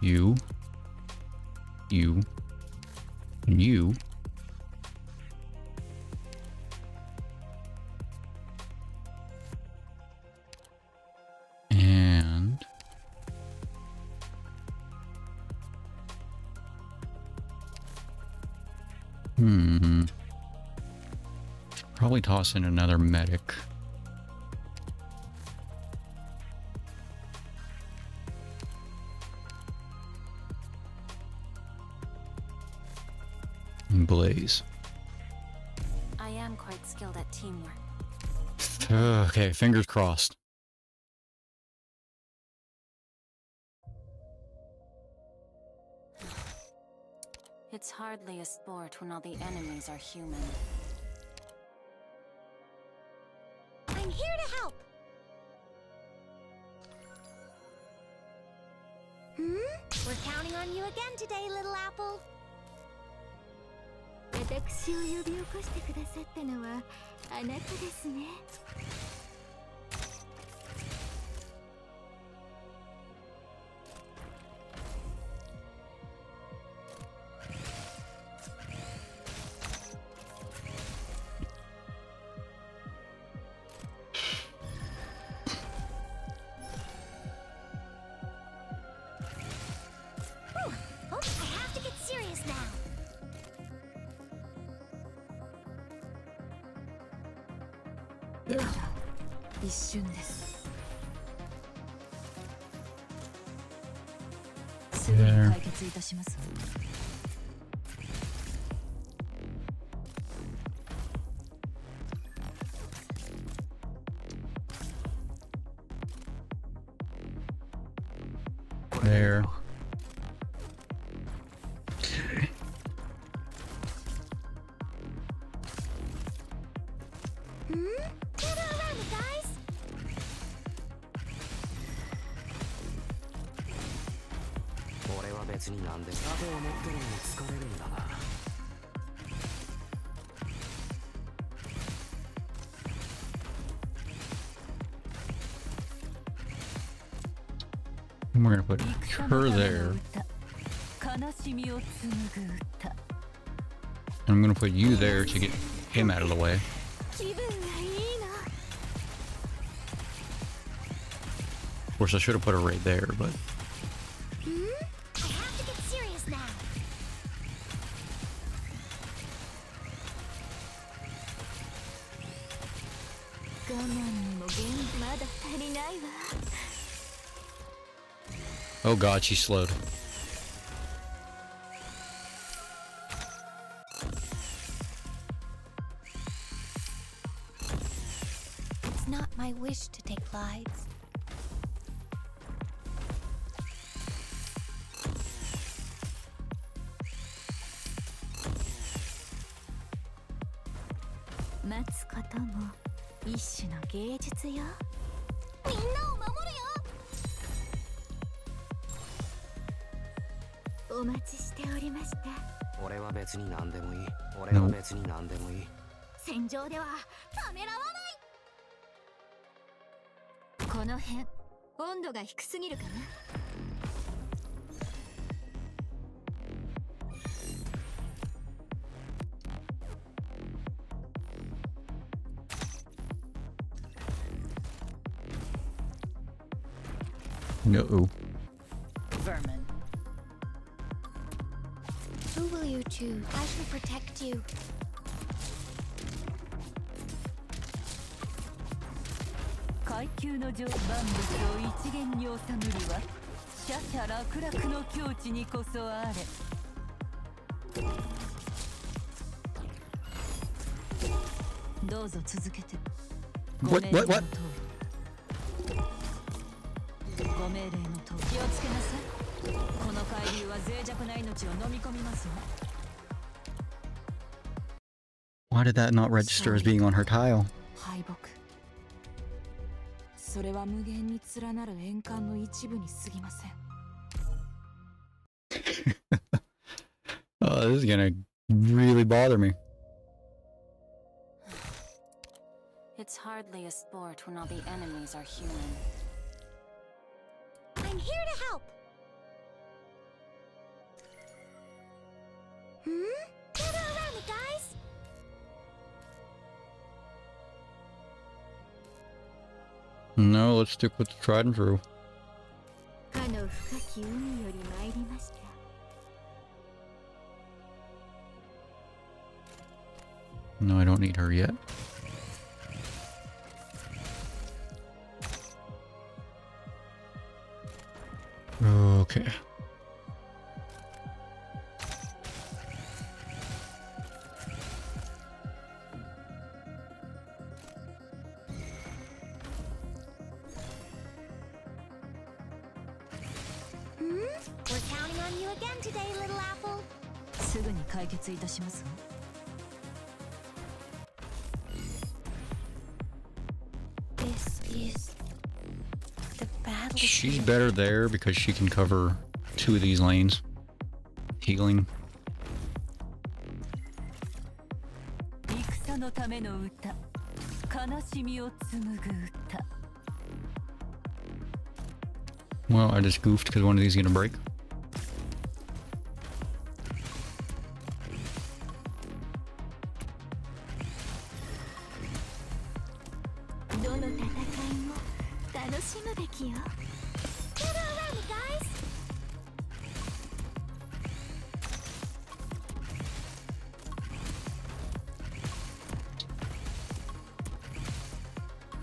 You. And you. And... Probably toss in another medic. And Blaze. I am quite skilled at teamwork. Okay, fingers crossed. It's hardly a sport when all the enemies are human. I'm here to help! We're counting on you again today, little apple. 私を呼び起こしてくださったのはあなたですね。一瞬です。すぐに解決いたします。There. And we're gonna put her there. I'm gonna put you there to get him out of the way. 気分がいいの。 Of course, I should have put her right there, but... Hmm? I have to get serious now. 我慢にもまだ足りないわ。 Oh god, she slowed. It's not my wish to take lives. Matsuことも一種の芸術よ。みんなを守るよ。お待ちしておりました。俺は別に何でもいい。俺は別に何でもいい。戦場ではためらわない。この辺温度が低すぎるかな。No. Vermin. Who will you choose? I shall protect you. 階級の上万物を一元に収むるはシャシャ楽々の境地にこそあれ。どうぞ続けて。 What? ご命令の通り気をつけなさい。この海流は脆弱な命を飲み込みますよ。 Why did that not register as being on her tile? 敗北。それは無限に連なる円環の一部に過ぎません。Oh, this is gonna really bother me. It's hardly a sport when all the enemies are human. I'm here to help. Gather around me, guys. No, let's stick with the tried and true. あの深き海より参りました。 No, I don't need her yet. Okay. We're counting on you again today, little apple. すぐに解決いたしますわ。 This is the battle. She's better there because she can cover two of these lanes. Healing. 戦のための歌、悲しみを紡ぐ歌。 Well, I just goofed because one of these is gonna break. どの戦いも楽しむべきよ。Gather around me, guys.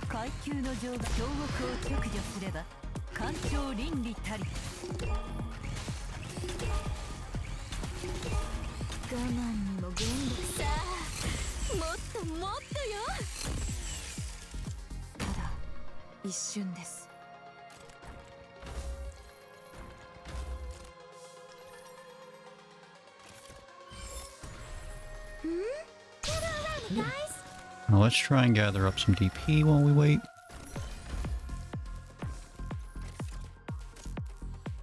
階級の上が凶悪を削除すれば環境倫理たり。我慢にも限度。さあ、もっともっとよ。ただ一瞬です。 Gather around me, guys. Now let's try and gather up some DP while we wait.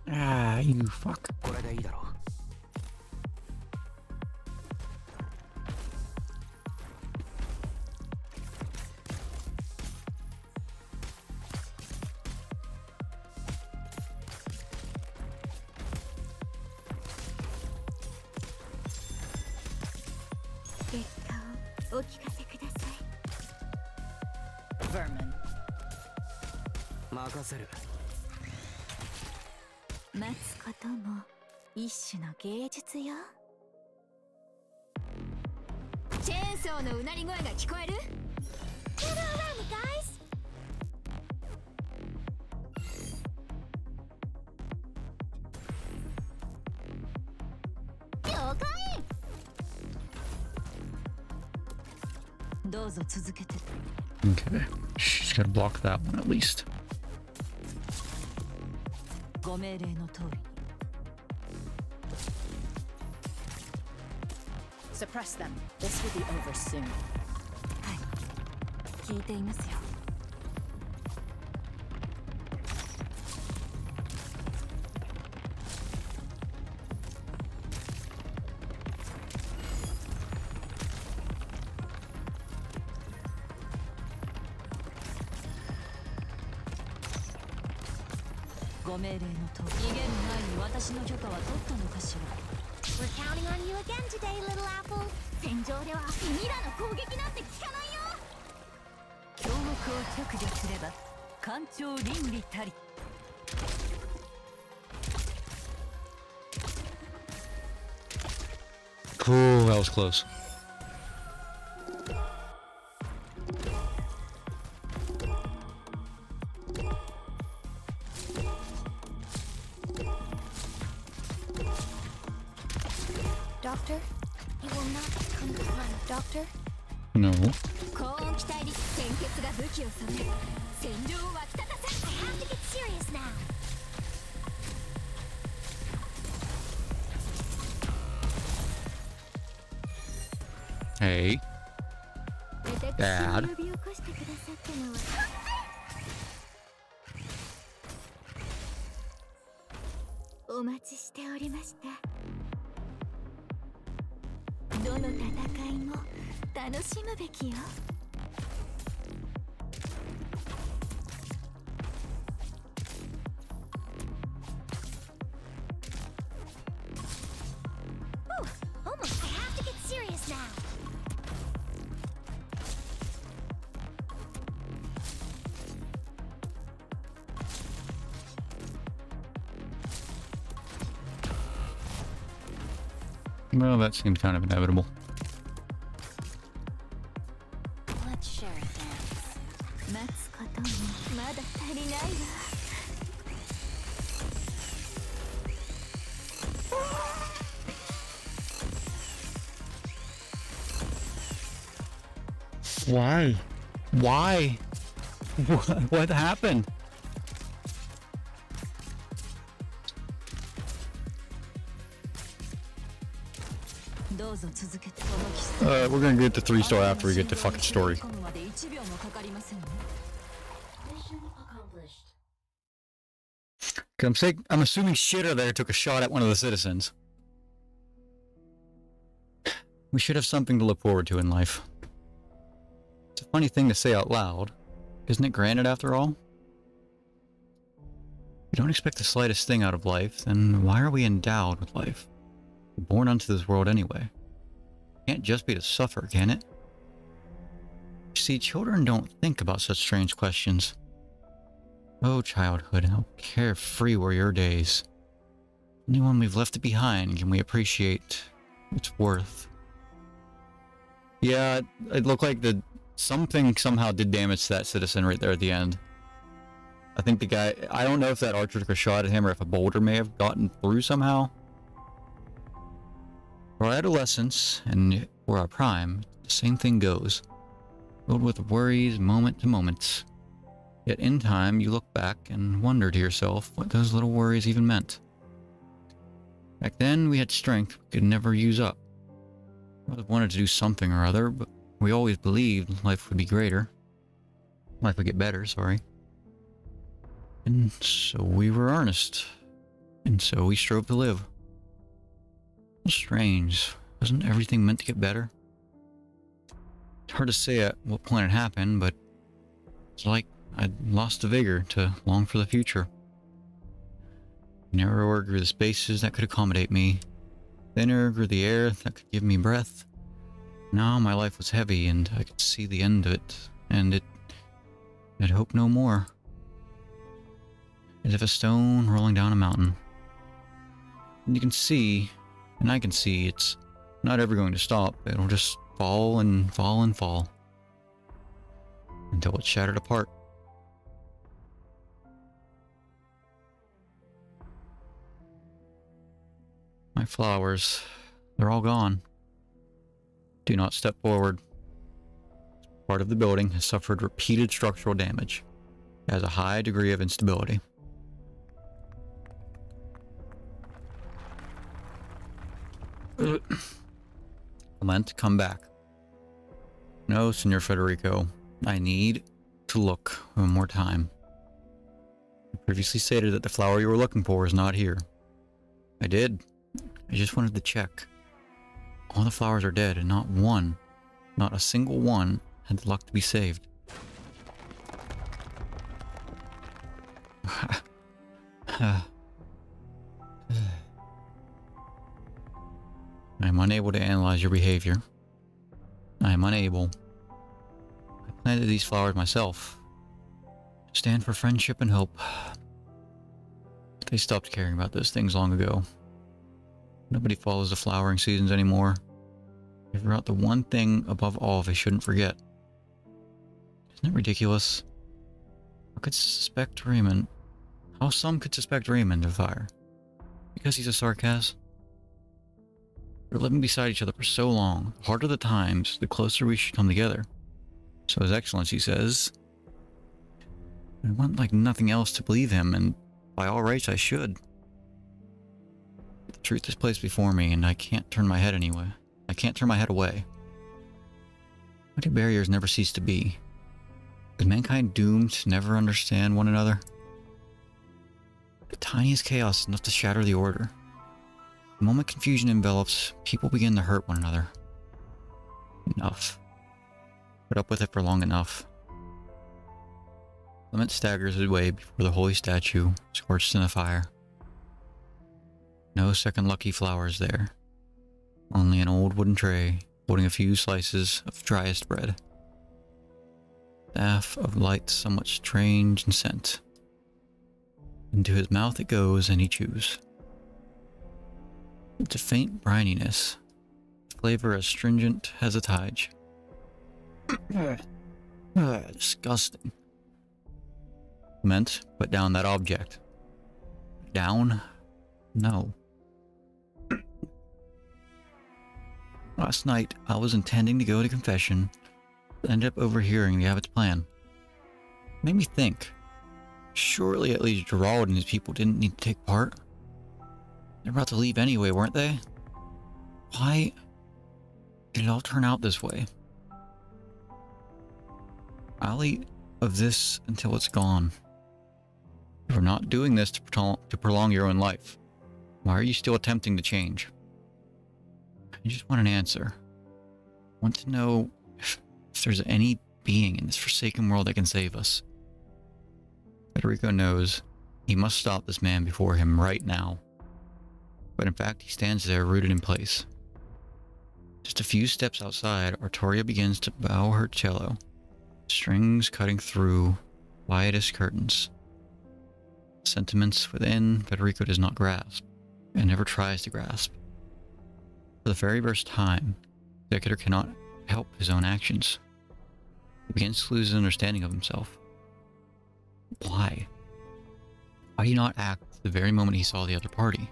Ah, you fuck. これでいいだろう。 Gather お聞かせください。 Vermin. 任せる。待つことも一種の芸術よ。チェーンソーのうなり声が聞こえる？ Gather around me, guys! 了解。どうぞ続けて。 Okay. She's gotta block that one at least. ご命令の通りに。Suppress them. This will be over soon. はい聞いていますよ。ご命令の通り。逃げる前に私の許可は取ったのかしら。 We're counting on you again today, little apple. 戦場ではミラの攻撃なんて効かないよ。強国を削除すれば官庁倫理たり。 Cool, that was close. Doctor, you will not come to harm. Doctor? No. 高温気体力鮮血が武器を染め戦場を沸き立たせ I have to get serious now. Hey. Dad. 呼び起こしてくださったのはお待ちしておりました。どの戦いも楽しむべきよ。Almost. I have to get serious now. Well, that seemed kind of inevitable. Let's share a dance. 待つこともまだ足りないわ。Why? Why? What happened? We're gonna get to 3-star after we get the fucking story. I'm assuming Shitter there took a shot at one of the citizens. We should have something to look forward to in life. It's a funny thing to say out loud. Isn't it granted after all? We don't expect the slightest thing out of life, then why are we endowed with life? We're born onto this world anyway. Can't just be to suffer, can it? You see, children don't think about such strange questions. Oh, childhood, how carefree were your days. Only when we've left it behind can we appreciate its worth. Yeah, it looked like something somehow did damage to that citizen right there at the end. I think the guy, I don't know if that archer took a shot at him or if a boulder may have gotten through somehow. For our adolescence and for our prime, the same thing goes. Filled with worries moment to moment. Yet in time, you look back and wonder to yourself what those little worries even meant. Back then, we had strength we could never use up. We always wanted to do something or other, but we always believed life would be greater. Life would get better, sorry. And so we were earnest. And so we strove to live. Strange. Wasn't everything meant to get better? It's hard to say at what point it happened, but it's like I'd lost the vigor to long for the future. Narrower grew the spaces that could accommodate me. Thinner grew the air that could give me breath. Now my life was heavy, and I could see the end of it, and I'd hope no more. As if a stone rolling down a mountain. And you can see, and I can see, it's not ever going to stop. It'll just fall and fall and fall. Until it's shattered apart. My flowers, they're all gone. Do not step forward. Part of the building has suffered repeated structural damage. It has a high degree of instability. Clement, come back. No, Senor Federico. I need to look one more time. I previously stated that the flower you were looking for is not here. I did. I just wanted to check. All the flowers are dead, and not one, not a single one, had the luck to be saved. I am unable to analyze your behavior. I am unable. I planted these flowers myself. Stand for friendship and hope. They stopped caring about those things long ago. Nobody follows the flowering seasons anymore. They forgot the one thing above all they shouldn't forget. Isn't it ridiculous? How could suspect Raymond? How some could suspect Raymond of fire? Because he's a sarcasm? We're living beside each other for so long. The harder the times, the closer we should come together. So His Excellency says, I want like nothing else to believe him, and by all rights I should. The truth is placed before me, and I can't turn my head anyway. I can't turn my head away. Why do barriers never cease to be? Is mankind doomed to never understand one another? The tiniest chaos is enough to shatter the order. The moment confusion envelops, people begin to hurt one another. Enough. Put up with it for long enough. Clement staggers his way before the holy statue, scorched in the fire. No second lucky flowers there. Only an old wooden tray, holding a few slices of driest bread. Staff of light somewhat strange in scent. Into his mouth it goes, and he chews. It's a faint brininess, flavor as stringent as a tige. Disgusting. Clement, put down that object. Down? No. Last night, I was intending to go to confession, but ended up overhearing the abbot's plan. It made me think. Surely at least Gerald and his people didn't need to take part. They're about to leave anyway, weren't they? Why did it all turn out this way? I'll eat of this until it's gone. You're not doing this to prolong your own life. Why are you still attempting to change? I just want an answer. I want to know if there's any being in this forsaken world that can save us. Federico knows he must stop this man before him right now. But in fact, he stands there rooted in place. Just a few steps outside, Artoria begins to bow her cello, strings cutting through quietest curtains. Sentiments within, Federico does not grasp, and never tries to grasp. For the very first time, the executor cannot help his own actions. He begins to lose his understanding of himself. Why? Why did he not act the very moment he saw the other party?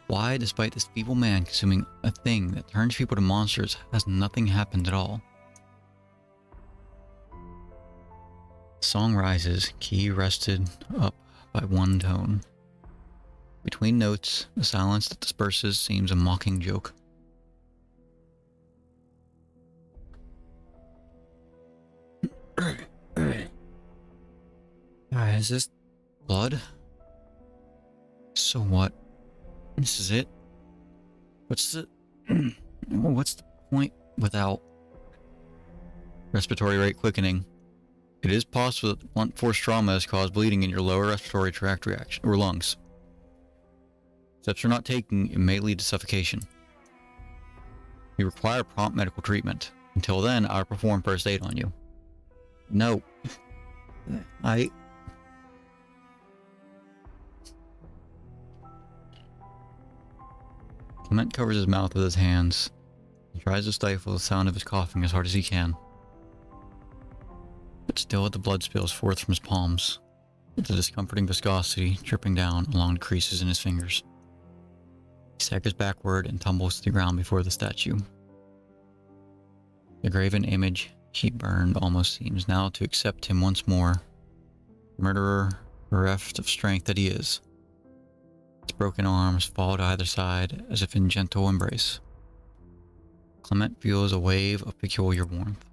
Why, despite this feeble man consuming a thing that turns people to monsters, has nothing happened at all? The song rises, key rested up by one tone. Between notes, the silence that disperses seems a mocking joke. Is this blood? So what? This is it? What's the point without respiratory rate quickening? It is possible that blunt force trauma has caused bleeding in your lower respiratory tract reaction or lungs. Steps are not taken, it may lead to suffocation. You require prompt medical treatment. Until then, I'll perform first aid on you. No. Clement covers his mouth with his hands. He tries to stifle the sound of his coughing as hard as he can. But still the blood spills forth from his palms, with the discomforting viscosity dripping down along the creases in his fingers. He staggers backward and tumbles to the ground before the statue. The graven image, heat burned, almost seems now to accept him once more. Murderer, bereft of strength that he is. Its broken arms fall to either side as if in gentle embrace. Clement feels a wave of peculiar warmth.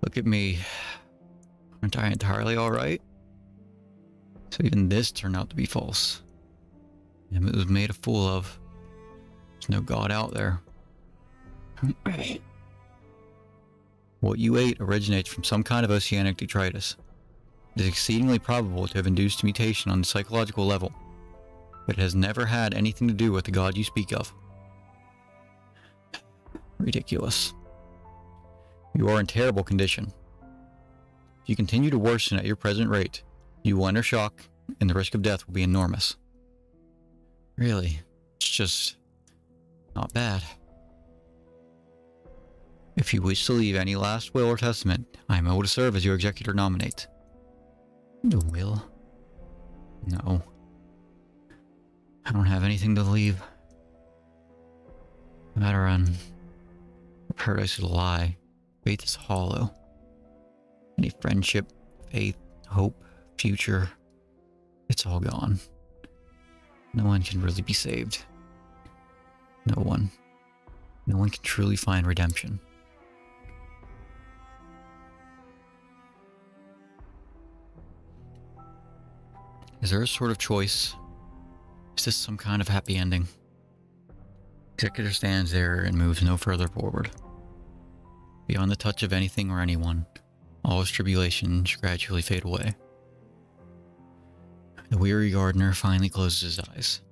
Look at me. Aren't I entirely alright? So even this turned out to be false. Him it was made a fool of. There's no God out there. What you ate originates from some kind of oceanic detritus. It is exceedingly probable to have induced a mutation on the psychological level, but it has never had anything to do with the God you speak of. Ridiculous. You are in terrible condition. If you continue to worsen at your present rate, you will enter shock, and the risk of death will be enormous. Really, it's just not bad. If you wish to leave any last will or testament, I am able to serve as your executor nominate. The will? No. I don't have anything to leave. No matter on paradise is a lie. Faith is hollow. Any friendship, faith, hope, future, it's all gone. No one can really be saved. No one. No one can truly find redemption. Is there a sort of choice? Is this some kind of happy ending? Executor stands there and moves no further forward. Beyond the touch of anything or anyone, all his tribulations gradually fade away. The weary gardener finally closes his eyes.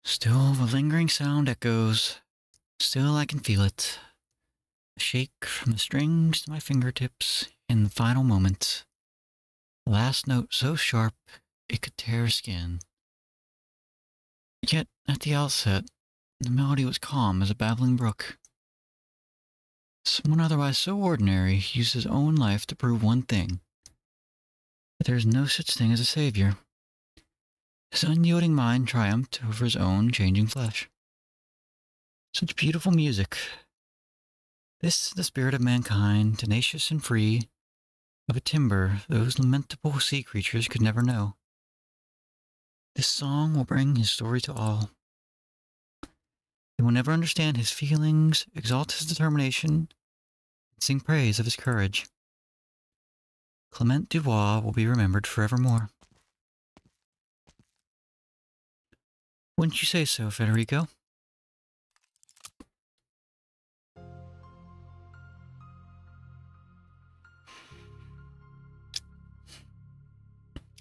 Still the lingering sound echoes. Still I can feel it. A shake from the strings to my fingertips in the final moment. The last note so sharp it could tear skin. Yet, at the outset, the melody was calm as a babbling brook. Someone otherwise so ordinary used his own life to prove one thing. That there is no such thing as a savior. His unyielding mind triumphed over his own changing flesh. Such beautiful music. This is the spirit of mankind, tenacious and free, of a timber those lamentable sea creatures could never know. This song will bring his story to all. They will never understand his feelings, exalt his determination, and sing praise of his courage. Clement Dubois will be remembered forevermore. Wouldn't you say so, Federico?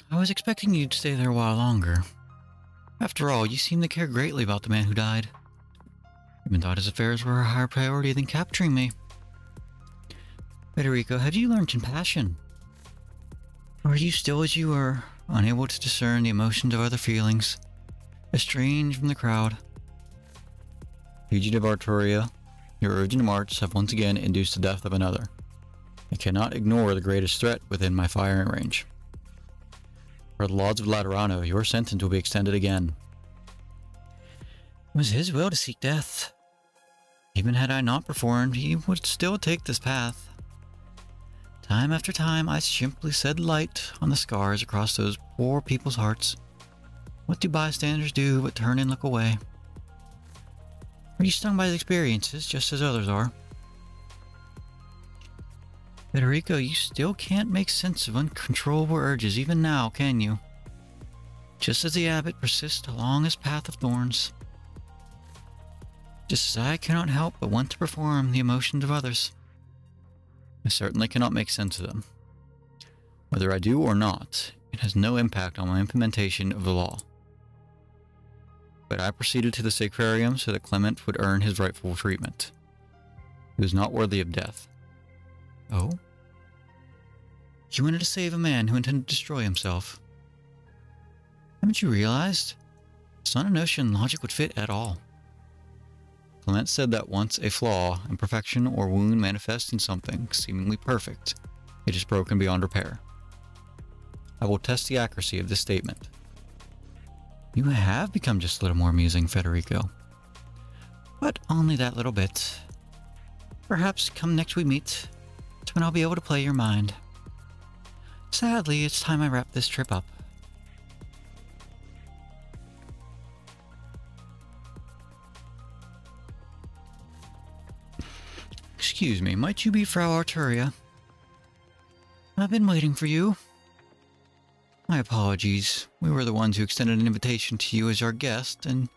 I was expecting you to stay there a while longer. After all, you seem to care greatly about the man who died. Even thought his affairs were a higher priority than capturing me. Federico, have you learned compassion? Or are you still as you were, unable to discern the emotions of other feelings, estranged from the crowd? Fugitive Arturia, your urgent march have once again induced the death of another. I cannot ignore the greatest threat within my firing range. For the laws of Laterano, your sentence will be extended again. It was his will to seek death. Even had I not performed, he would still take this path. Time after time, I simply shed light on the scars across those poor people's hearts. What do bystanders do but turn and look away? Are you stung by his experiences, just as others are? Federico, you still can't make sense of uncontrollable urges even now, can you? Just as the abbot persists along his path of thorns. Just as I cannot help but want to perform the emotions of others. I certainly cannot make sense of them. Whether I do or not, it has no impact on my implementation of the law. But I proceeded to the sacrarium so that Clement would earn his rightful treatment. He was not worthy of death. Oh? You wanted to save a man who intended to destroy himself. Haven't you realized? It's not a notion logic would fit at all. Clement said that once a flaw, imperfection, or wound manifests in something seemingly perfect, it is broken beyond repair. I will test the accuracy of this statement. You have become just a little more amusing, Federico. But only that little bit. Perhaps come next we meet, it's when I'll be able to play your mind. Sadly, it's time I wrap this trip up. Excuse me, might you be Frau Arturia? I've been waiting for you. My apologies. We were the ones who extended an invitation to you as our guest, and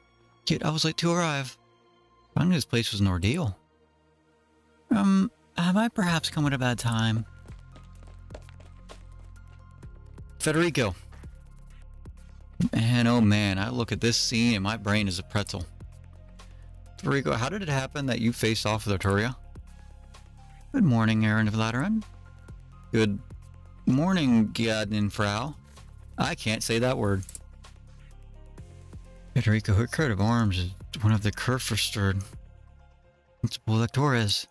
yet I was late to arrive. Finding this place was an ordeal. Have I perhaps come at a bad time? Federico. Man, oh man, I look at this scene and my brain is a pretzel. Federico, how did it happen that you faced off with Arturia? Good morning, Aaron of Lateran. Good morning, Giadnin Frau. I can't say that word. Federico, her coat of arms is one of the Kurfürsten. Principal Electores.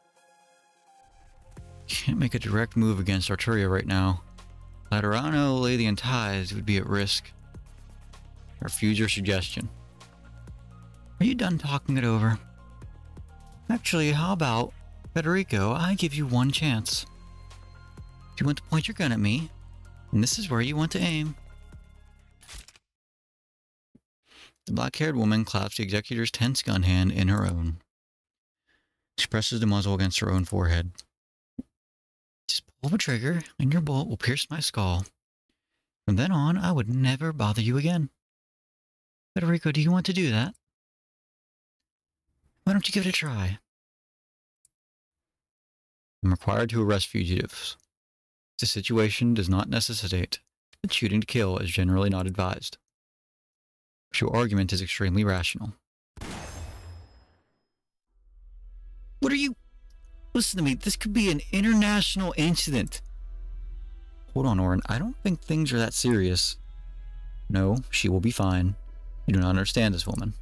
Can't make a direct move against Arturia right now. Laterano, Lady and Ties would be at risk. Refuse your suggestion. Are you done talking it over? Actually, how about, Federico, I give you one chance. If you want to point your gun at me, and this is where you want to aim. The black-haired woman claps the executor's tense gun hand in her own. She presses the muzzle against her own forehead. Just pull the trigger, and your bullet will pierce my skull. From then on, I would never bother you again. Federico, do you want to do that? Why don't you give it a try? I'm required to arrest fugitives. The situation does not necessitate, but shooting to kill is generally not advised. Your argument is extremely rational. What are you... Listen to me, this could be an international incident. Hold on, Orin, I don't think things are that serious. No, she will be fine. You do not understand this woman.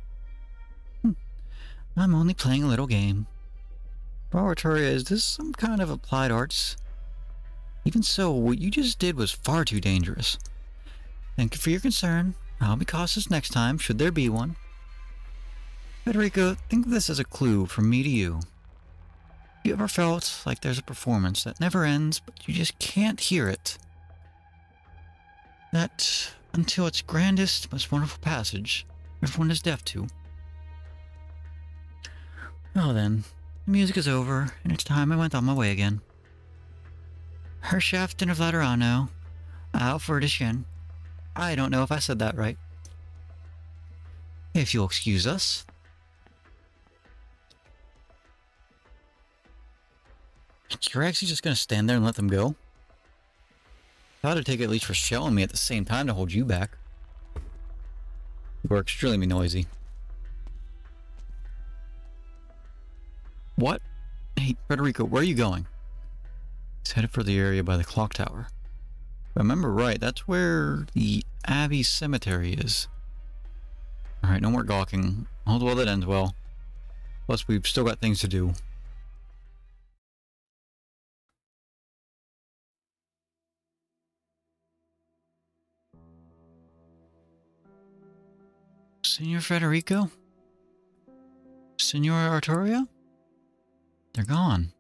I'm only playing a little game. Arturia, is this some kind of applied arts? Even so, what you just did was far too dangerous. Thank you for your concern. I'll be cautious next time, should there be one. Federico, think of this as a clue from me to you. Have you ever felt like there's a performance that never ends, but you just can't hear it? That, until its grandest, most wonderful passage, everyone is deaf to. Well then, the music is over, and it's time I went on my way again. Herrschaften of Laterano, auf Wiedersehen. I don't know if I said that right. If you'll excuse us. You're actually just going to stand there and let them go? I ought to take it at least for shelling me at the same time to hold you back. You are extremely noisy. What? Hey, Federico, where are you going? He's headed for the area by the clock tower. If I remember right, that's where the Abbey Cemetery is. Alright, no more gawking. All's well that ends well. Plus, we've still got things to do. Senor Federico? Senor Arturia? They're gone.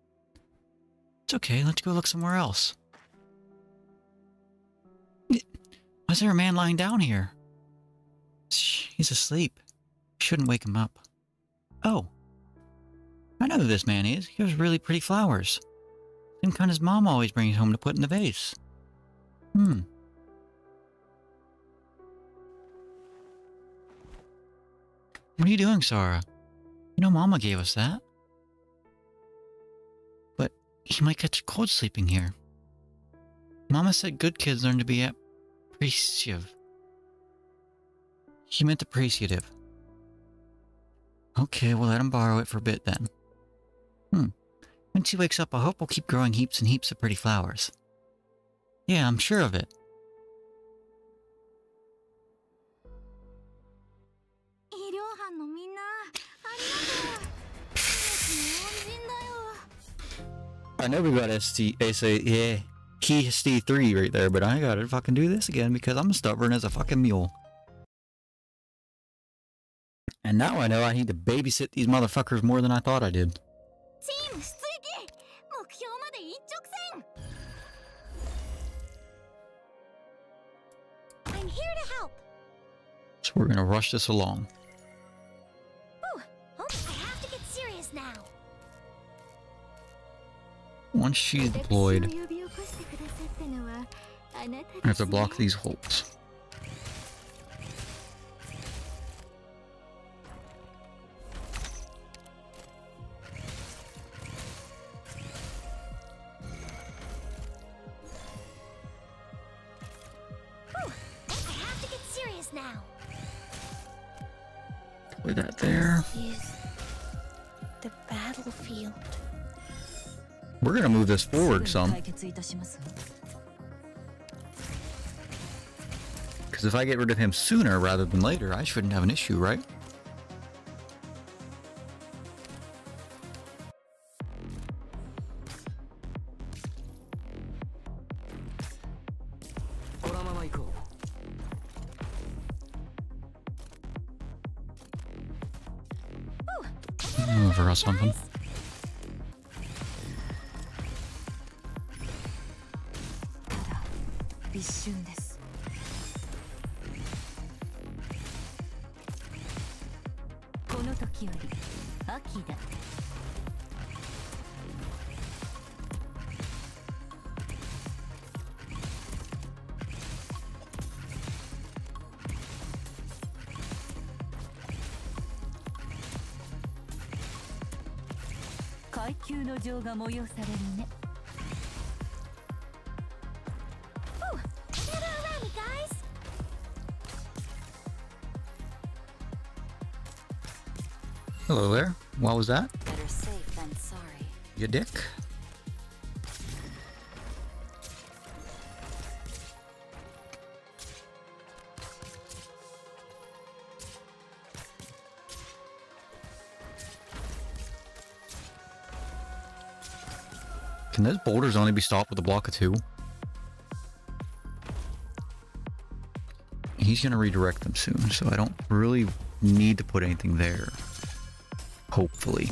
It's okay, let's go look somewhere else. Why is there a man lying down here? Shh, he's asleep. Shouldn't wake him up. Oh. I know who this man is. He has really pretty flowers. Same kind his mom always brings home to put in the vase. What are you doing, Sarah? You know Mama gave us that. But He might catch a cold sleeping here. Mama said good kids learn to be appreciative. He meant appreciative. Okay, we'll let him borrow it for a bit then. Once he wakes up, I hope we'll keep growing heaps and heaps of pretty flowers. Yeah, I'm sure of it. I know we got Key ST3 right there, but I gotta fucking do this again because I'm stubborn as a fucking mule. And now I know I need to babysit these motherfuckers more than I thought I did. I'm here to help. So we're gonna rush this along. Ooh, I have to get serious now. Once she's deployed, I have to block these holes. Put that there. The battlefield. We're gonna move this forward some. Because if I get rid of him sooner rather than later, I shouldn't have an issue, right? Over or something. Hello there. What was that? Better safe than sorry. You dick. Can those boulders only be stopped with a block of 2? He's gonna redirect them soon, so I don't really need to put anything there. Hopefully.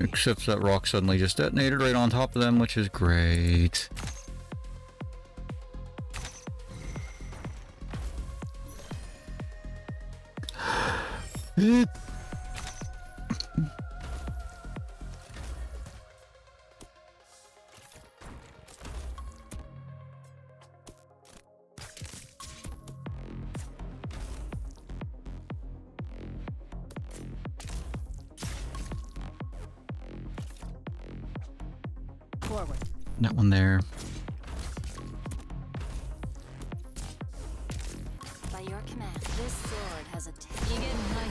Except that rock suddenly just detonated right on top of them, which is great. Forward. That one there. By your command, this sword has a tail. I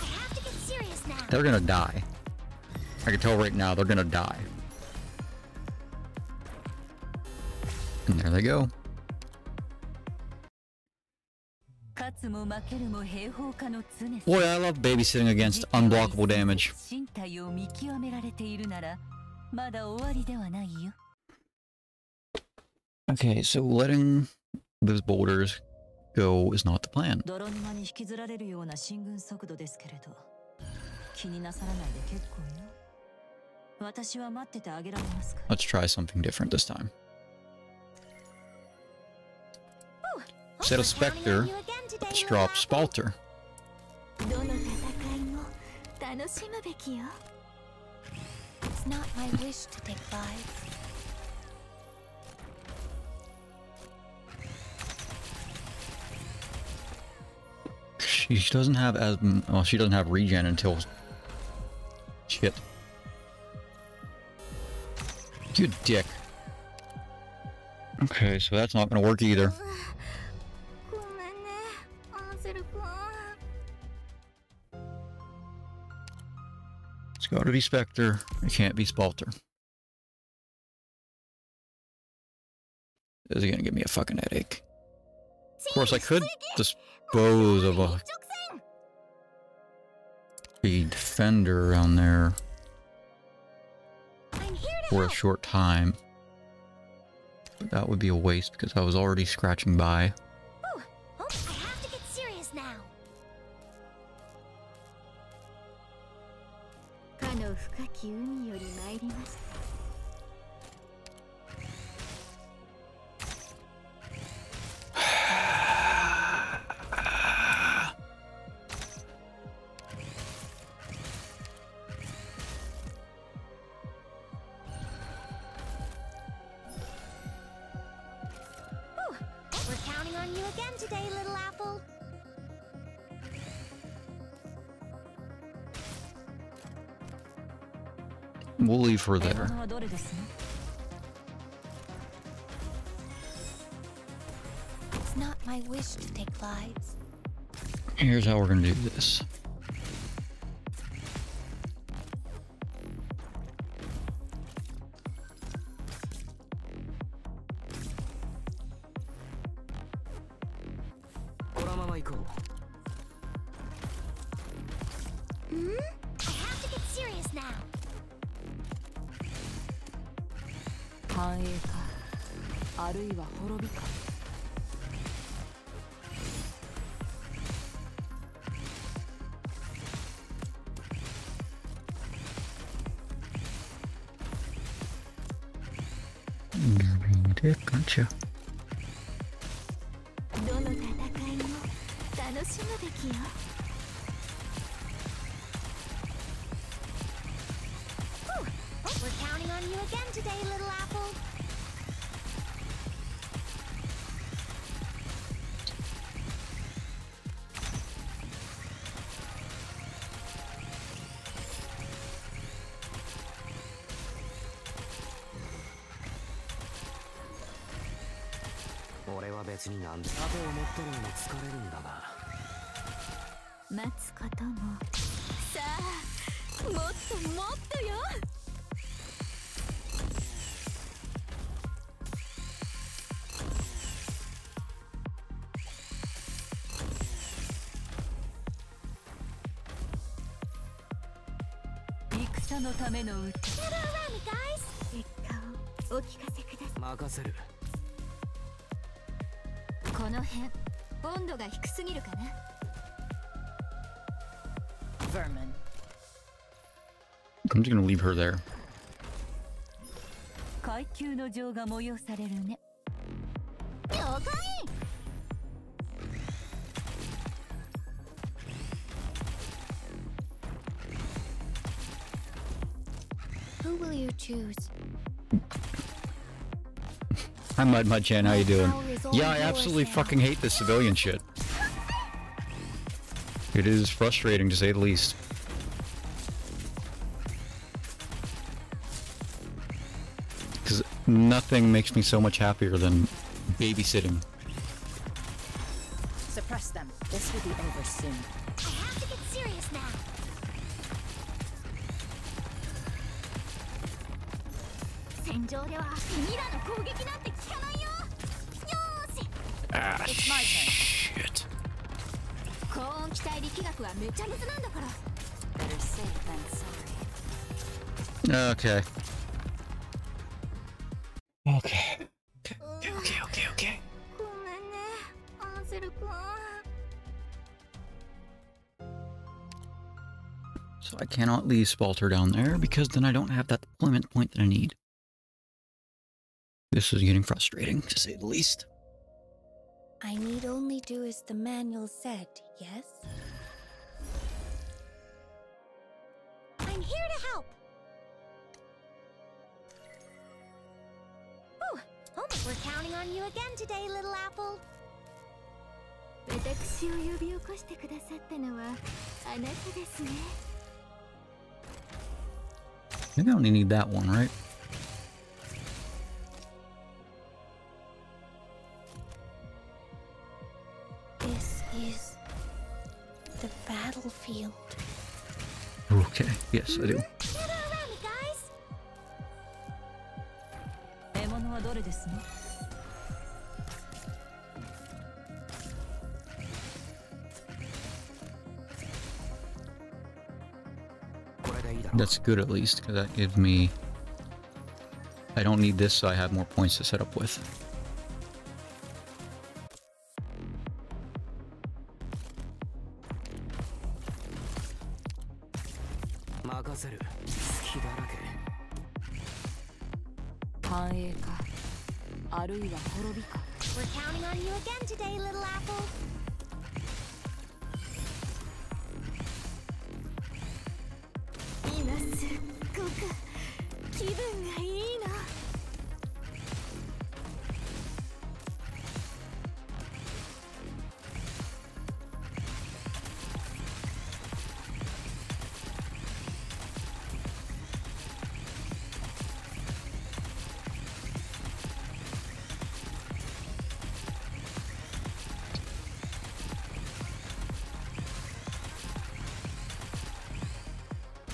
have to get serious now. They're gonna die. I can tell right now they're gonna die. And there they go. Boy, I love babysitting against unblockable damage. Okay, so letting those boulders go is not the plan. Let's try something different this time. Instead of Spectre, let's drop Spalter. It's not my wish to take 5. She doesn't have as well. She doesn't have regen until shit. You dick. Okay, so that's not gonna work either. It's gotta be Spectre. It can't be Spalter. This is gonna give me a fucking headache. Of course, I could dispose of a defender around there for a short time. But that would be a waste because I was already scratching by. Oh, I have to get serious now. We're counting on you again today, little apple. We'll leave her there. It's not my wish to take lives. Here's how we're gonna do this. I have to get serious now. 繁栄かあるいは滅びか。Dick, aren't you? どの戦いも楽しむべきよ。We're counting on you again today, little apple. Gather around me, guys. 結果をお聞かせください。任せる。この辺温度が低すぎるかな。 Vermin. I'm just gonna leave her there. 階級の情が催されるね。了解。Who will you choose? Hi Mud Chan, how you doing? Yeah, I absolutely fucking hate this civilian shit. It is frustrating to say the least. Because nothing makes me so much happier than babysitting. Suppress them. This will be over soon. I have to get serious now. Ah, shit. Better safe than sorry. Okay. Okay. Okay. So I cannot leave Spalter down there because then I don't have that deployment point that I need. This is getting frustrating, to say the least. I need only do as the manual said, yes? I'm here to help! Ooh, we're counting on you again today, little apple. 私を呼び起こしてくださったのはあなたですね。 Maybe I only need that one, right? This is the battlefield. Okay, yes, I do. Gather around me, guys. 獲物はどれですの？ That's good at least, because that gives me... I don't need this, so I have more points to set up with. We're counting on you again today, little apple. 今すっごく気分がいいの。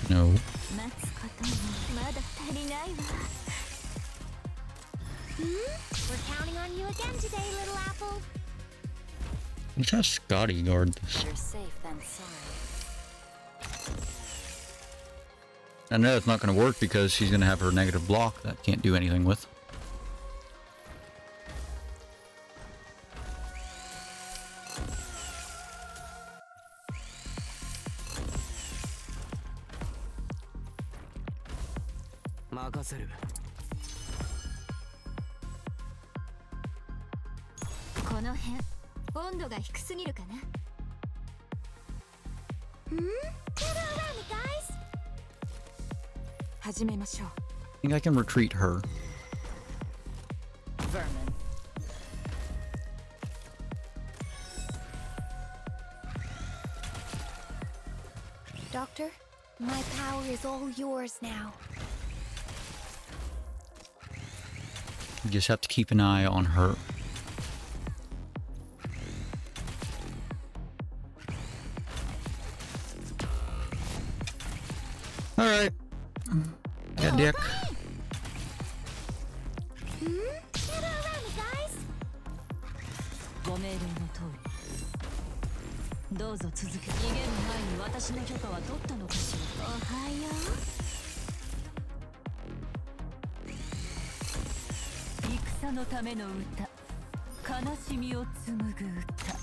No. 待つことにまだ足りないわ。We're counting on you again today, little apple. Let's have Scotty guard this. Better safe than sorry. I know it's not going to work because she's going to have her negative block that I can't do anything with. Makaseru. この辺温度が低すぎるかな。Gather around me, guys. 始めましょう。 I think I can retreat her. Vermin. Doctor, my power is all yours now. You just have to keep an eye on her. Alright. Yeah, dick. Gather around me, guys. ご命令の通り。どうぞ続け。逃げる前に私の許可は取ったのかしら。おはよ戦のための歌。悲しみを紡ぐ歌。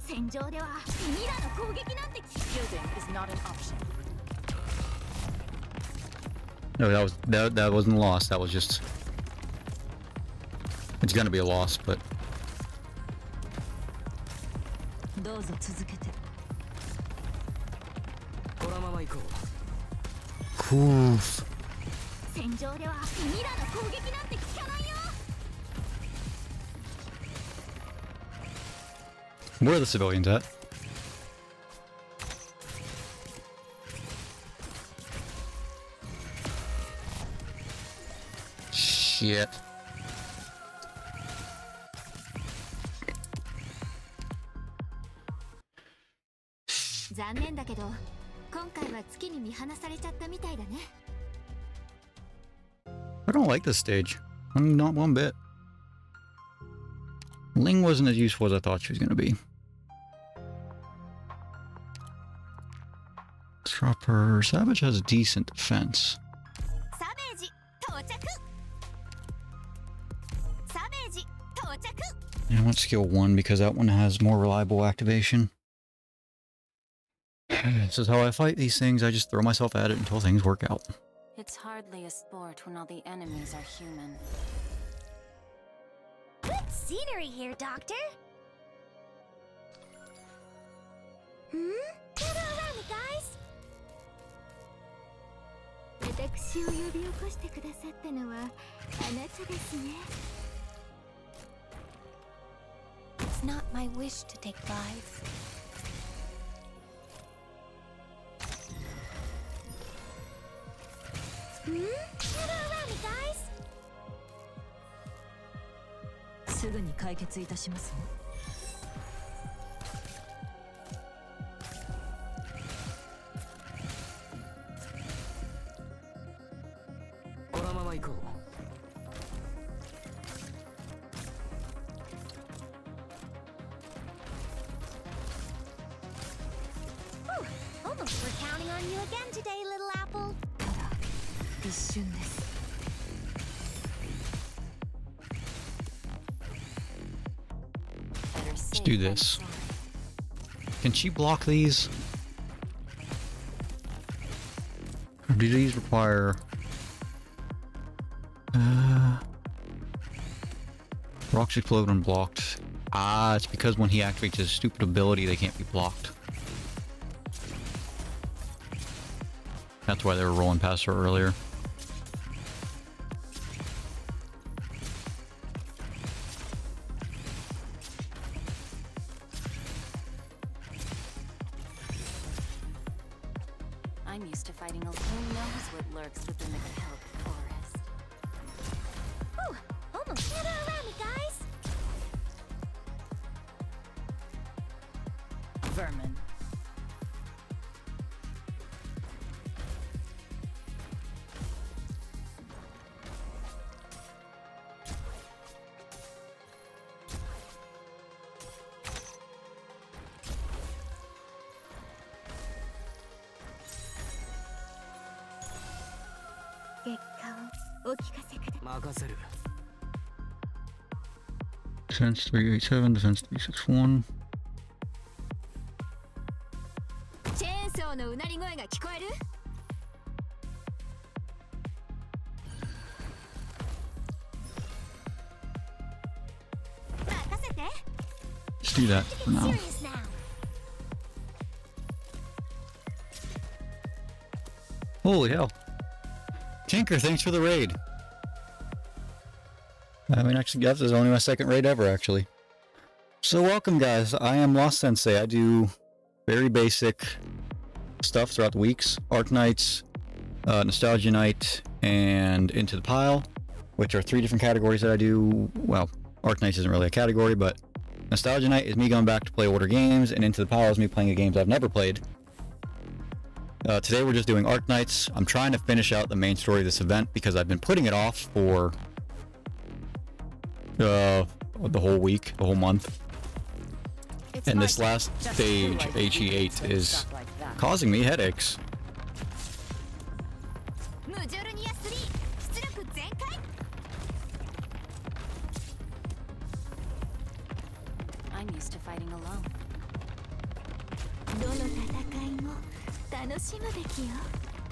戦場ではミラの攻撃なんて Shielding is not an option. No, that wasn't a loss. That was just... It's gonna be a loss, but... どうぞ続けて。このまま行こう。Oof. 戦場ではミラの攻撃なんて効かないよ。 Where are the civilians at? Shit. 残念だけど今回は月に見放されちゃったみたいだね。 I don't like this stage. Not one bit. Ling wasn't as useful as I thought she was gonna be. Let's drop her. Savage has a decent defense. サベージ到着。サベージ到着。 I want skill 1 because that one has more reliable activation. This is how I fight these things. I just throw myself at it until things work out. It's hardly a sport when all the enemies are human. Good scenery here, Doctor. Gather around me, guys. 私を呼び起こしてくださったのはあなたですね。 It's not my wish to take lives. Gather around me, guys. すぐに解決いたしますわ。このまま行こう。Almost we're counting on you again today, little apple. ただ一瞬です。Let's do this. Can she block these? Or do these require... Rocks explode when blocked. Ah, it's because when he activates his stupid ability, they can't be blocked. That's why they were rolling past her earlier. I'm used to fighting alone. Who knows what lurks within the kelp forest? Ooh, almost gather around me, guys. Vermin. Defense 387, defense 361. チェーンソーのうなり声が聞こえる? Let's do that for now. Holy hell. Tinker, thanks for the raid. I mean, actually, this is only my second raid ever, actually. So welcome, guys. I am Lost Sensei. I do very basic stuff throughout the weeks. Arknights, Nostalgia Night, and Into the Pile, which are 3 different categories that I do. Well, Arknights isn't really a category, but Nostalgia Night is me going back to play older games, and Into the Pile is me playing games I've never played. Today we're just doing Arknights. I'm trying to finish out the main story of this event because I've been putting it off for the whole week, the whole month. And this last stage, HE8, is causing me headaches. I'm used to fighting alone.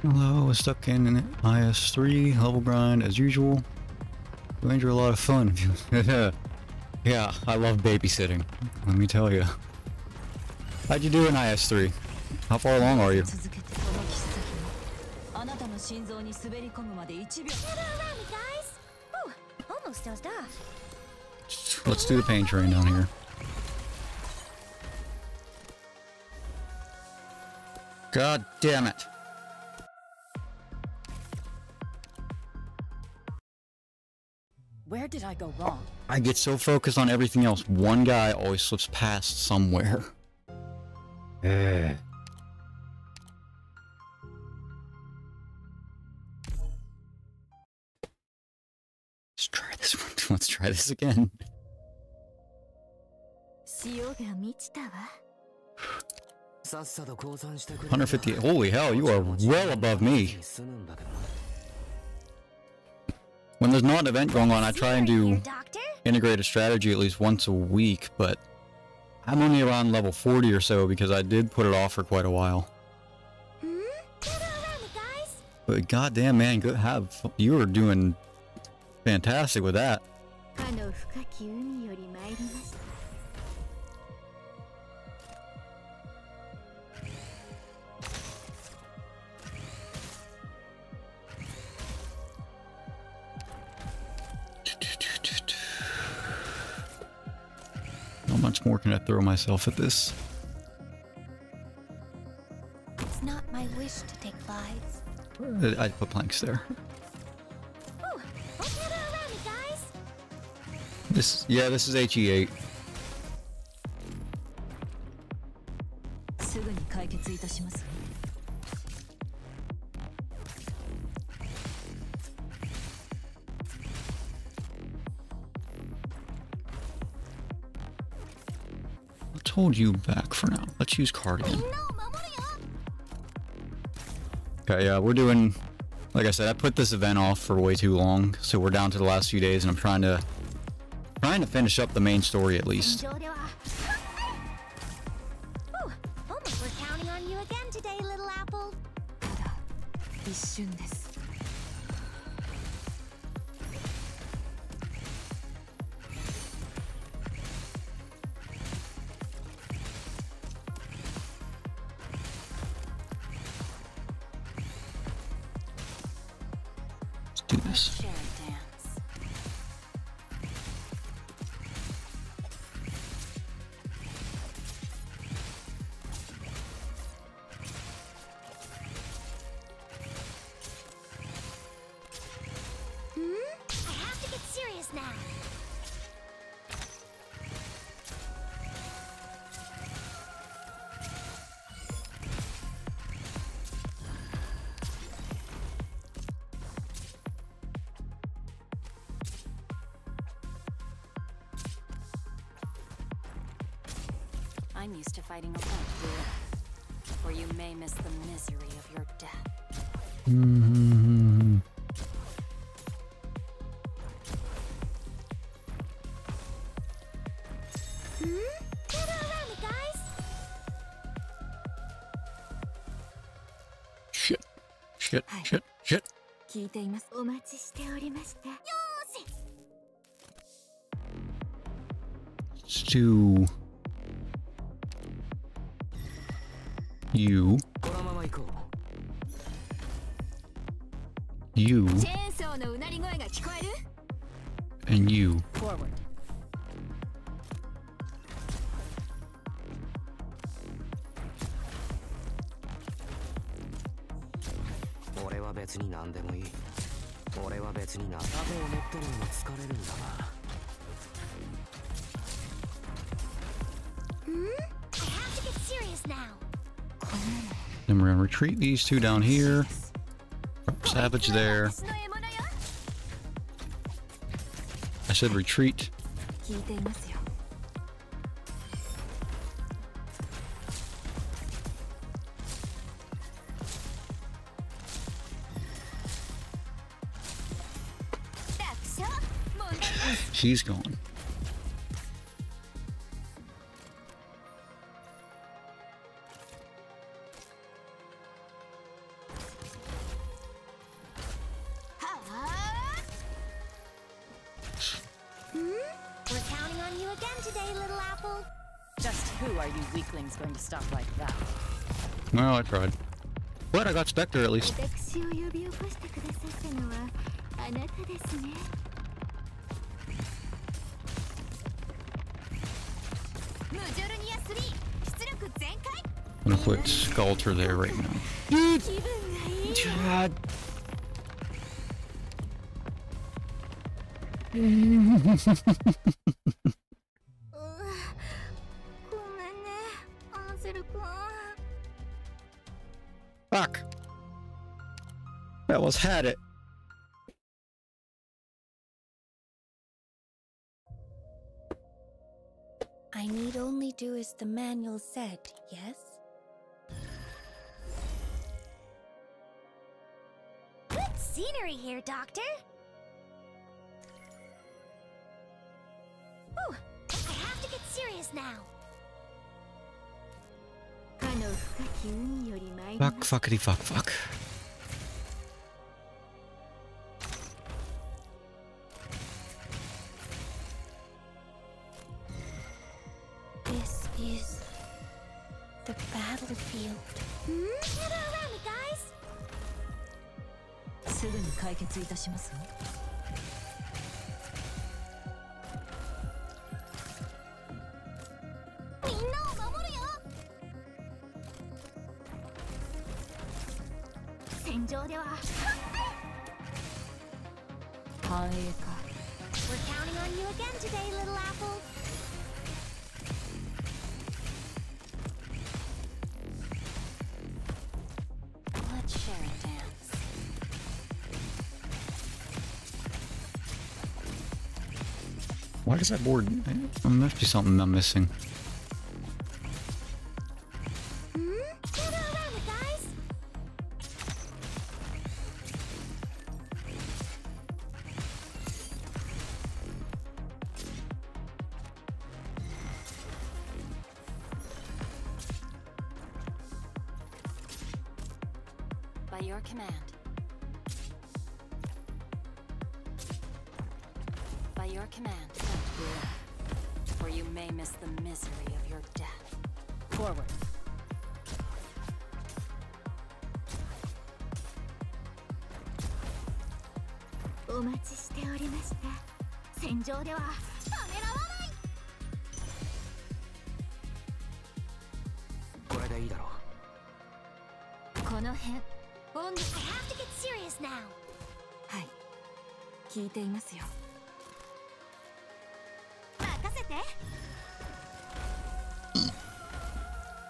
Hello, we're stuck in an IS3 level grind as usual. Ranger a lot of fun. Yeah, I love babysitting. Let me tell you. How'd you do in IS3? How far along are you? Let's do the pain train down here. God damn it. Where did I go wrong? I get so focused on everything else, one guy always slips past somewhere. Let's try this one. Let's try this again. 150. Holy hell, you are well above me. When there's not an event going on, I try and do integrated strategy at least once a week, but I'm only around level 40 or so because I did put it off for quite a while. But goddamn, man, you were doing fantastic with that. much more can I throw myself at this? It's not my wish to take lives. I'd put planks there. Ooh, let's gather around me, guys. This is HE8. すぐに解決いたします。 Let's hold you back for now. Let's use Cardigan. Okay, yeah, we're doing... Like I said, I put this event off for way too long, so we're down to the last few days, and I'm trying to finish up the main story at least. Ooh, almost we're counting on you again today, little apple. 一瞬です。 Do this. Share a dance. I have to get serious now. I'm used to fighting alone, dear. Or you may miss the misery of your death. Gather around me, guys. Shit. 聞いています。お待ちしておりました。よーし。 Let's do... You. このまま行こう。 You. チェーンソーのうなり声が聞こえる？ And you. Forward. 俺は別に何でもいい。俺は別にな。盾を持ってるのも疲れるんだな。 I have to get serious now. Then we're gonna retreat these two down here. Drop Savage there. I said retreat. 聞いていますよ。 She's gone. We're counting on you again today, little apple. Just who are you weaklings going to stop like that? Well, I tried. But I got Spectre at least. 私を呼び起こしてくださったのはあなたですね。 I'm gonna put Sculptor there right now. God. Fuck. I almost had it. I need only do as the manual said, yes? Good scenery here, Doctor! Ooh, I have to get serious now! Fuck, fuckity, fuck, fuck. This is the battlefield. Gather around me, guys! すぐに解決いたしますわ。 Ooh, We're counting on you again today, little apple. Let's share a dance. Why does that board... There must be something I'm missing. Gather around it, guys. By your command. By your command, don't do it, or you may miss the misery of your death. Forward. お待ちしておりました。戦場ではためらわない。これでいいだろう。この辺。I have to get serious now. はい。聞いていますよ。任せて。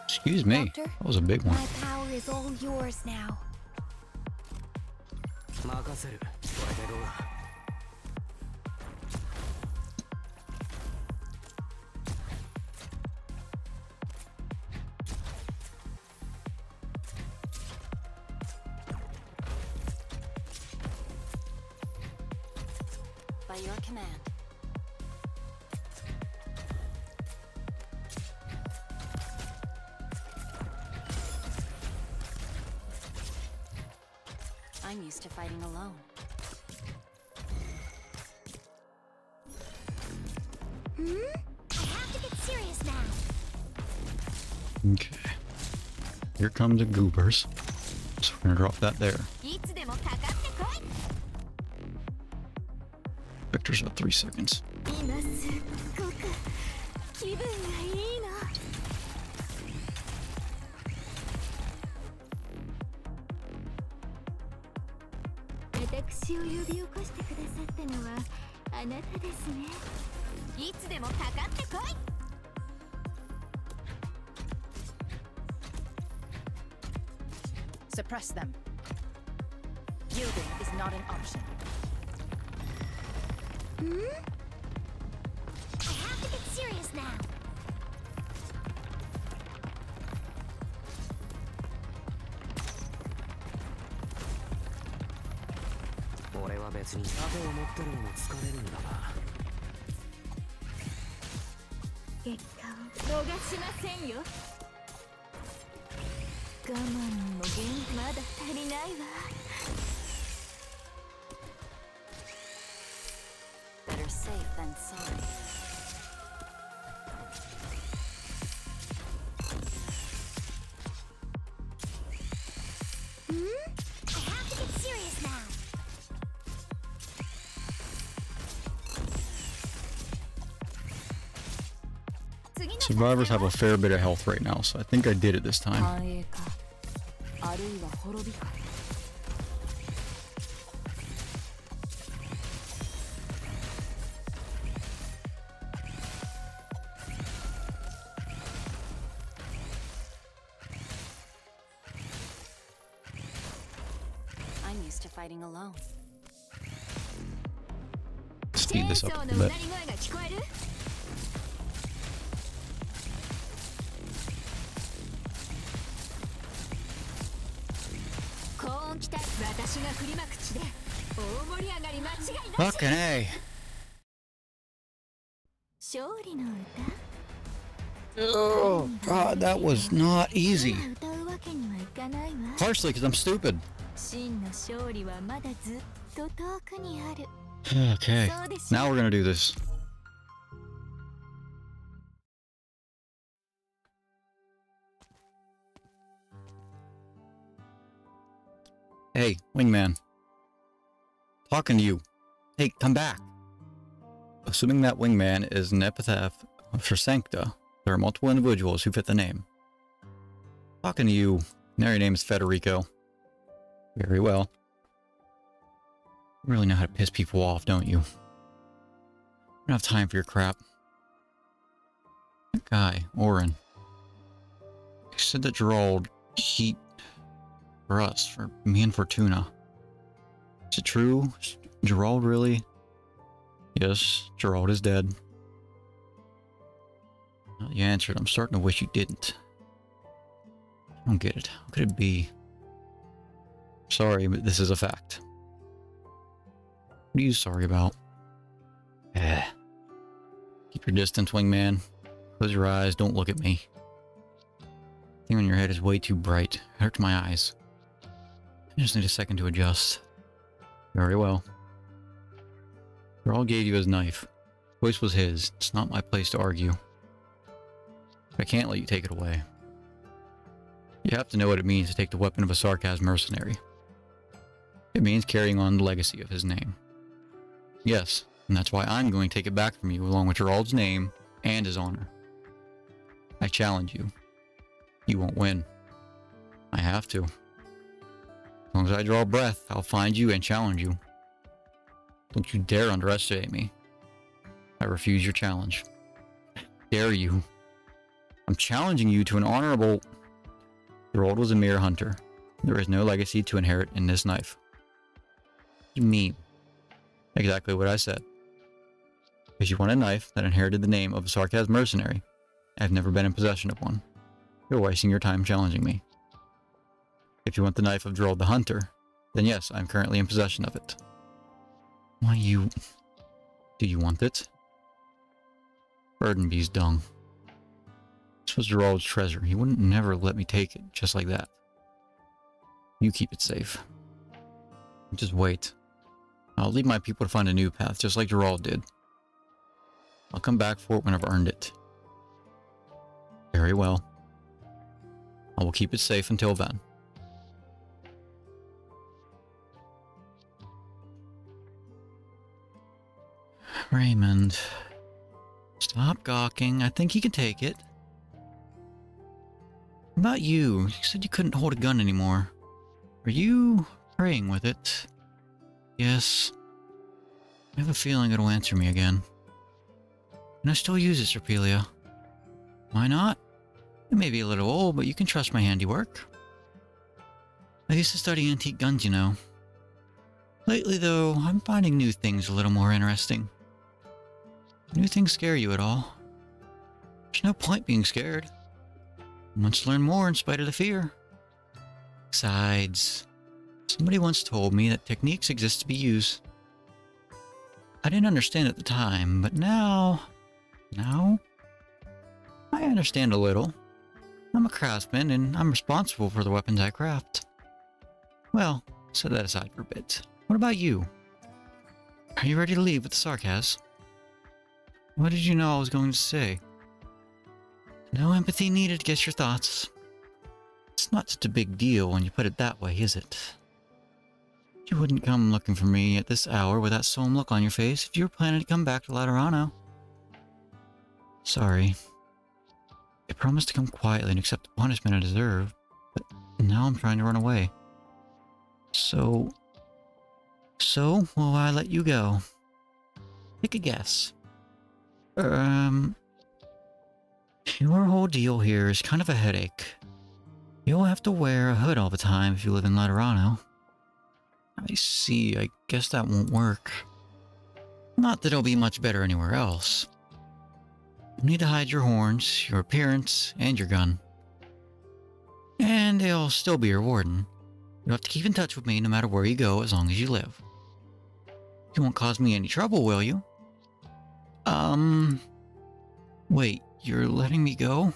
Excuse me. That was a big one. My power is all yours now. 任せる。これでどうだ。By your command. I'm used to fighting alone. I have to get serious now. Okay. Here come the goobers. So we're gonna drop that there. いつでもかかってこい。Victor's at 3 seconds. 今すっごく気分がいいの。私を呼び起こしてくださったのはあなたですね。いつでもかかってこい。Suppress them. Yielding is not an option. I have to get serious now. 俺は別に盾を持ってるのも疲れるんだな。結果を逃しませんよ。我慢にも元気まだ足りないわ。Better safe than sorry. I have to get serious now. Survivors have a fair bit of health right now, so I think I did it this time. 繁栄か、あるいは滅びか。I'm used to fighting alone. Speed this up a チェーンソー little のう bit. なり声が聞こえる？高音期待。私が振りまく地で大盛り上がり間違いなし。 Fucking A. 勝利の歌？ Oh, God, that was not easy. 今歌うわけにはいかないわ。 Partially because I'm stupid. 真の勝利はまだずっと遠くにある。 Okay, now we're gonna do this. Hey, wingman. Talking to you. Hey, come back. Assuming that wingman is an epithet for Sancta, there are multiple individuals who fit the name. Talking to you. Now your name is Federico. Very well. really know how to piss people off, don't you? I don't have time for your crap. That guy, Oren. He said that Gerald heat for us, for me and Fortuna. Is it true? Is Gerald really? Yes, Gerald is dead. Well, you answered. I'm starting to wish you didn't. I don't get it. How could it be? Sorry, but this is a fact. What are you sorry about? Keep your distance, wingman. Close your eyes. Don't look at me. The thing on your head is way too bright. It hurts my eyes. I just need a second to adjust. Very well. Gerald gave you his knife. The choice was his. It's not my place to argue. I can't let you take it away. You have to know what it means to take the weapon of a Sarkaz mercenary. It means carrying on the legacy of his name. Yes, and that's why I'm going to take it back from you along with Gerald's name and his honor. I challenge you. You won't win. I have to. As long as I draw a breath, I'll find you and challenge you. Don't you dare underestimate me. I refuse your challenge. Dare you. I'm challenging you to an honorable... Gerald was a mere hunter. There is no legacy to inherit in this knife. What do you mean? Exactly what I said. Because you want a knife that inherited the name of a Sarkaz mercenary. I've never been in possession of one. You're wasting your time challenging me. If you want the knife of Gerald the Hunter, then yes, I'm currently in possession of it. Why you... Do you want it? Burdenby's dung. This was Gerald's treasure. He wouldn't never let me take it just like that. You keep it safe. Just wait. I'll leave my people to find a new path, just like Gerald did. I'll come back for it when I've earned it. Very well. I will keep it safe until then. Raymond. Stop gawking. I think he can take it. What about you? You said you couldn't hold a gun anymore. Are you praying with it? Yes. I have a feeling it'll answer me again. Can I still use it, Serpelia? Why not? It may be a little old, but you can trust my handiwork. I used to study antique guns, you know. Lately, though, I'm finding new things a little more interesting. New things scare you at all? There's no point being scared. I want to learn more in spite of the fear. Besides, somebody once told me that techniques exist to be used. I didn't understand at the time, but now I understand a little. I'm a craftsman, and I'm responsible for the weapons I craft. Well, set that aside for a bit. What about you? Are you ready to leave with the Sarkaz? What did you know I was going to say? No empathy needed to guess your thoughts. It's not such a big deal when you put it that way, is it? You wouldn't come looking for me at this hour with that solemn look on your face if you were planning to come back to Laterano. Sorry. I promised to come quietly and accept the punishment I deserve, but now I'm trying to run away. So will I let you go? Take a guess. Your whole deal here is kind of a headache. You'll have to wear a hood all the time if you live in Laterano. I see. I guess that won't work. Not that it'll be much better anywhere else. You'll need to hide your horns, your appearance, and your gun. And they'll still be your warden. You'll have to keep in touch with me no matter where you go as long as you live. You won't cause me any trouble, will you? Wait, you're letting me go?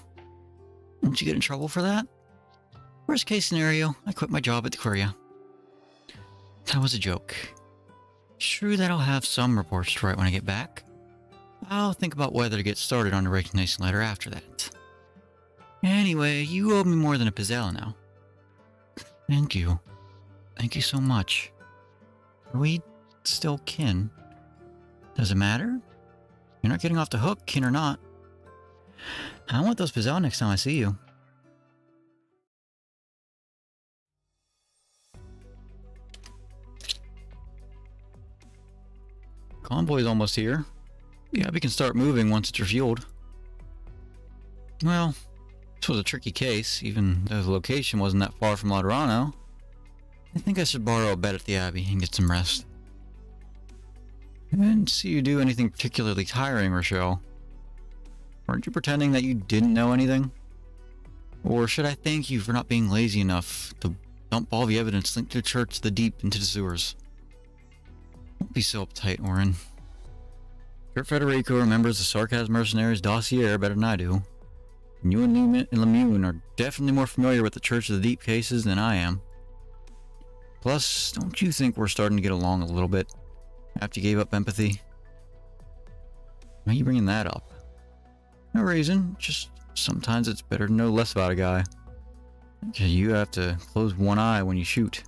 Won't you get in trouble for that? Worst case scenario, I quit my job at the Courier. That was a joke. True that I'll have some reports to write when I get back. I'll think about whether to get started on the resignation letter after that. Anyway, you owe me more than a pizzella now. Thank you. Thank you so much. Are we still kin? Does it matter? You're not getting off the hook, kin or not. I want those pizzelle next time I see you. Convoy's almost here. Yeah, we can start moving once it's refueled. Well, this was a tricky case, even though the location wasn't that far from Laterano. I think I should borrow a bed at the Abbey and get some rest. I didn't see you do anything particularly tiring, Rochelle. Weren't you pretending that you didn't know anything? Or should I thank you for not being lazy enough to dump all the evidence linked to the Church of the Deep into the sewers? Don't be so uptight, Orin. Sir Federico remembers the Sarkaz mercenaries' dossier better than I do. And you and Lemune are definitely more familiar with the Church of the Deep cases than I am. Plus, don't you think we're starting to get along a little bit after you gave up empathy? Why are you bringing that up? No reason, just sometimes it's better to know less about a guy. You have to close one eye when you shoot.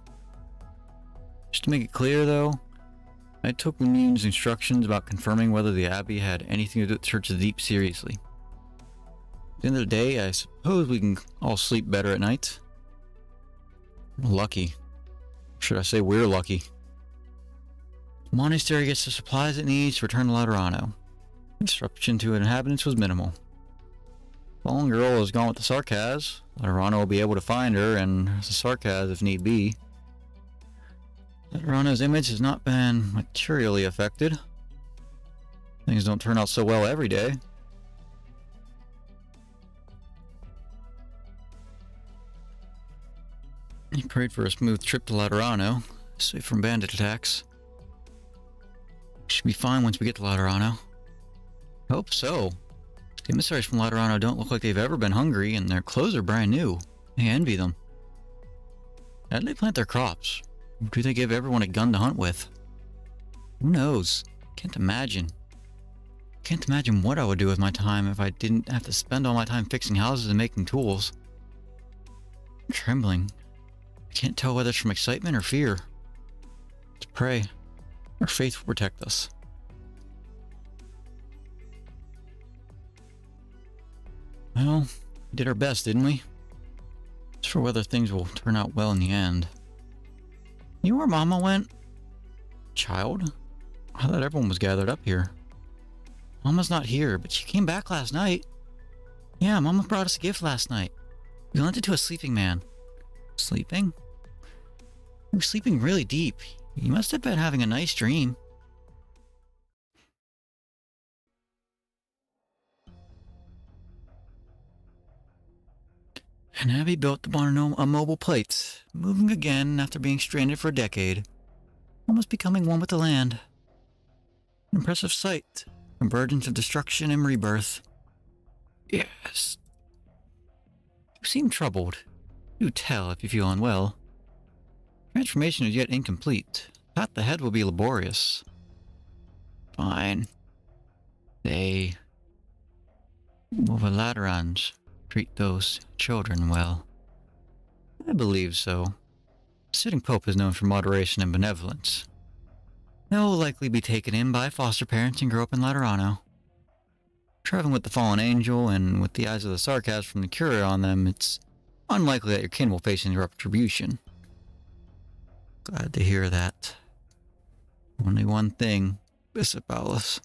Just to make it clear, though, I took Lemune's instructions about confirming whether the Abbey had anything to do with the Church of the Deep seriously. At the end of the day, I suppose we can all sleep better at night. Lucky. Should I say we're lucky? The monastery gets the supplies it needs to return to Laterano. Disruption to inhabitants was minimal. The fallen girl is gone with the Sarkaz. Laterano will be able to find her and the Sarkaz if need be. Laterano's image has not been materially affected. Things don't turn out so well every day. He prayed for a smooth trip to Laterano, safe from bandit attacks. Should be fine once we get to Laterano. Hope so. The emissaries from Laterano don't look like they've ever been hungry, and their clothes are brand new. I envy them. How do they plant their crops? Or do they give everyone a gun to hunt with? Who knows? Can't imagine. Can't imagine what I would do with my time if I didn't have to spend all my time fixing houses and making tools. I'm trembling. I can't tell whether it's from excitement or fear. Let's pray. Our faith will protect us. Well, we did our best, didn't we? As for whether things will turn out well in the end. You know where Mama went? Child? I thought everyone was gathered up here. Mama's not here, but she came back last night. Yeah, Mama brought us a gift last night. We lent it to a sleeping man. Sleeping? He was sleeping really deep. He must have been having a nice dream. And Abby built the barn a mobile plate, moving again after being stranded for a decade, almost becoming one with the land. An impressive sight, convergence of destruction and rebirth. Yes. You seem troubled. Do tell if you feel unwell. Transformation is yet incomplete. Pat the head will be laborious. Fine. They... Laterans treat those children well. I believe so. The sitting pope is known for moderation and benevolence. They'll likely be taken in by foster parents and grow up in Laterano. Traveling with the fallen angel and with the eyes of the Sarkaz from the Curia on them, it's unlikely that your kin will face any retribution. Glad to hear that. Only one thing, Bishop Alice.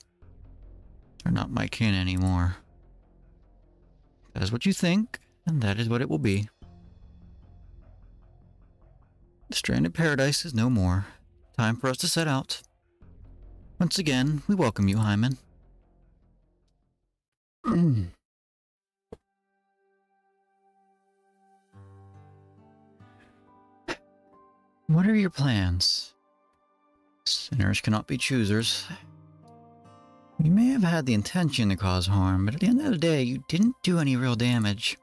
They're not my kin anymore. That is what you think, and that is what it will be. The stranded paradise is no more. Time for us to set out. Once again, we welcome you, Hyman. What are your plans? Sinners cannot be choosers. You may have had the intention to cause harm, but at the end of the day, you didn't do any real damage.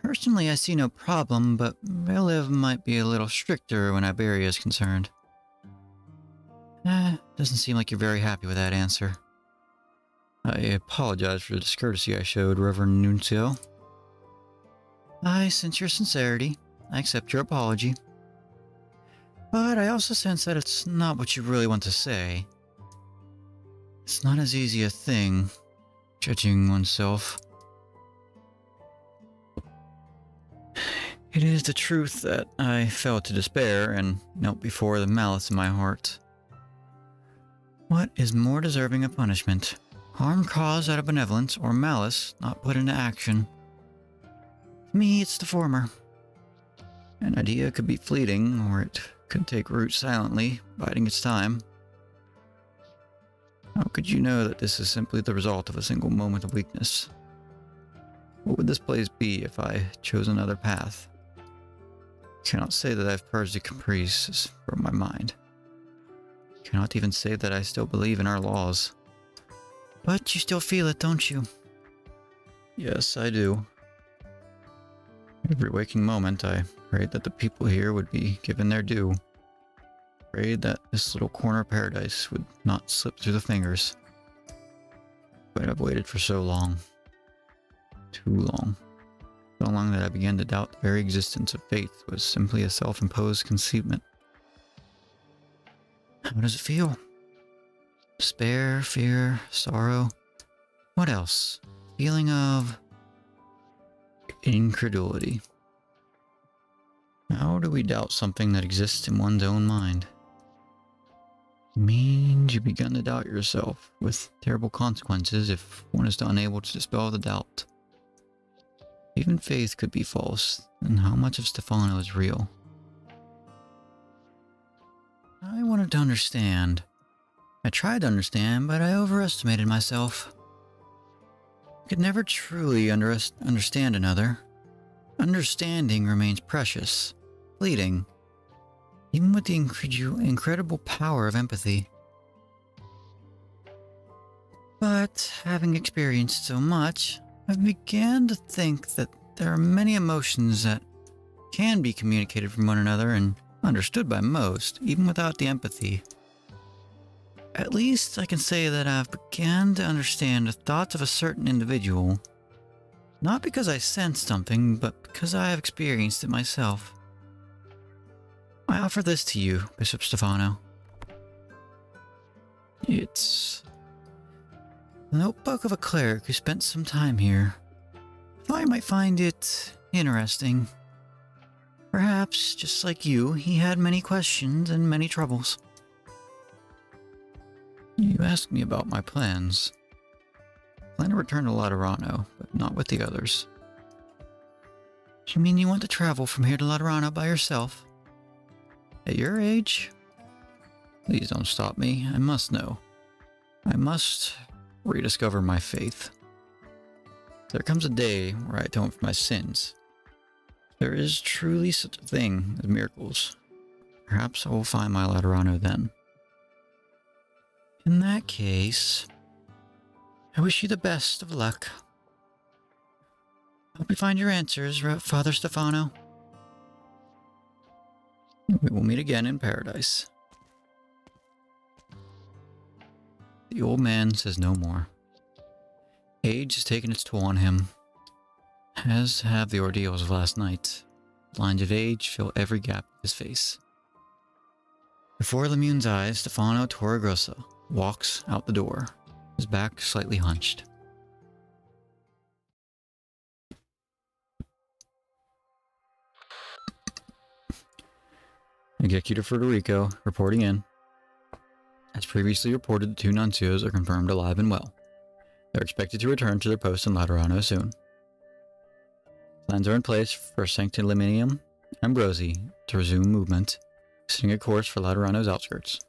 Personally, I see no problem, but Reliv might be a little stricter when Iberia is concerned. Doesn't seem like you're very happy with that answer. I apologize for the discourtesy I showed, Reverend Nuncio. I sense your sincerity. I accept your apology. But I also sense that it's not what you really want to say. It's not as easy a thing, judging oneself. It is the truth that I fell to despair and knelt before the malice in my heart. What is more deserving of punishment? Harm caused out of benevolence or malice not put into action? To me, it's the former. An idea could be fleeting, or it could take root silently, biding its time. How could you know that this is simply the result of a single moment of weakness? What would this place be if I chose another path? I cannot say that I've purged the caprices from my mind. I cannot even say that I still believe in our laws. But you still feel it, don't you? Yes, I do. Every waking moment, I prayed that the people here would be given their due. Prayed that this little corner of paradise would not slip through the fingers. But I've waited for so long. Too long. So long that I began to doubt the very existence of faith was simply a self-imposed conceitment. How does it feel? Despair, fear, sorrow. What else? Feeling of incredulity. How do we doubt something that exists in one's own mind? It means you've begun to doubt yourself, with terrible consequences if one is unable to dispel the doubt. Even faith could be false, and how much of Stefano is real? I wanted to understand. I tried to understand, but I overestimated myself. I could never truly understand another. Understanding remains precious, fleeting, even with the incredible power of empathy. But having experienced so much, I began to think that there are many emotions that can be communicated from one another and understood by most, even without the empathy. At least I can say that I've begun to understand the thoughts of a certain individual, not because I sensed something, but because I have experienced it myself. I offer this to you, Bishop Stefano. It's the notebook of a cleric who spent some time here. I thought you might find it interesting. Perhaps, just like you, he had many questions and many troubles. You asked me about my plans. I plan to return to Laterano, but not with the others. You mean you want to travel from here to Laterano by yourself? At your age? Please don't stop me. I must know. I must rediscover my faith. There comes a day where I atone for my sins. There is truly such a thing as miracles. Perhaps I will find my Laterano then. In that case, I wish you the best of luck. Hope you find your answers, Father Stefano. We will meet again in paradise. The old man says no more. Age has taken its toll on him, as have the ordeals of last night. Lines of age fill every gap of his face. Before Lemune's eyes, Stefano Torregrossa walks out the door, his back slightly hunched. Executor Federico reporting in. As previously reported, the two nuncios are confirmed alive and well. They're expected to return to their posts in Laterano soon. Plans are in place for Sanctiminium Ambrosi to resume movement, setting a course for Laterano's outskirts.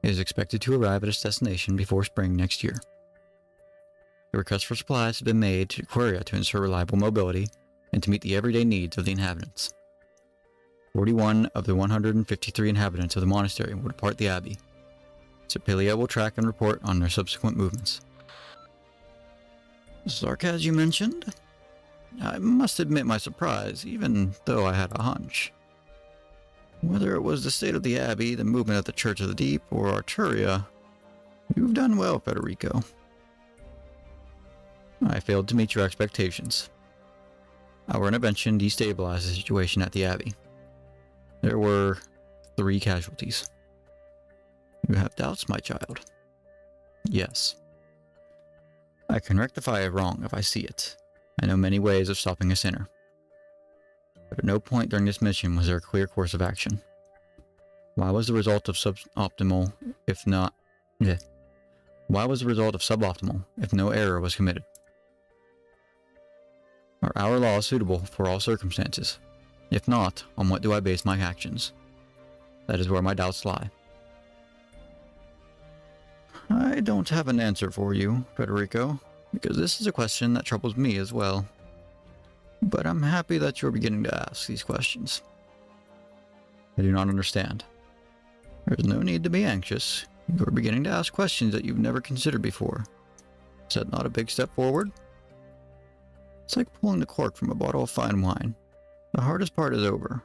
It is expected to arrive at its destination before spring next year. A request for supplies has been made to Aquaria to ensure reliable mobility and to meet the everyday needs of the inhabitants. 41 of the 153 inhabitants of the monastery will depart the abbey. Serpilia will track and report on their subsequent movements. Sarkaz, you mentioned? I must admit my surprise, even though I had a hunch. Whether it was the state of the abbey, the movement of the Church of the Deep, or Arturia, you've done well, Federico. I failed to meet your expectations. Our intervention destabilized the situation at the abbey. There were 3 casualties. You have doubts, my child? Yes. I can rectify a wrong if I see it. I know many ways of stopping a sinner. But at no point during this mission was there a clear course of action. Why was the result of suboptimal, if not Yeah. Why was the result of suboptimal if no error was committed? Are our laws suitable for all circumstances? If not, on what do I base my actions? That is where my doubts lie. I don't have an answer for you, Federico, because this is a question that troubles me as well. But I'm happy that you're beginning to ask these questions. I do not understand. There is no need to be anxious. You're beginning to ask questions that you've never considered before. Is that not a big step forward? It's like pulling the cork from a bottle of fine wine. The hardest part is over.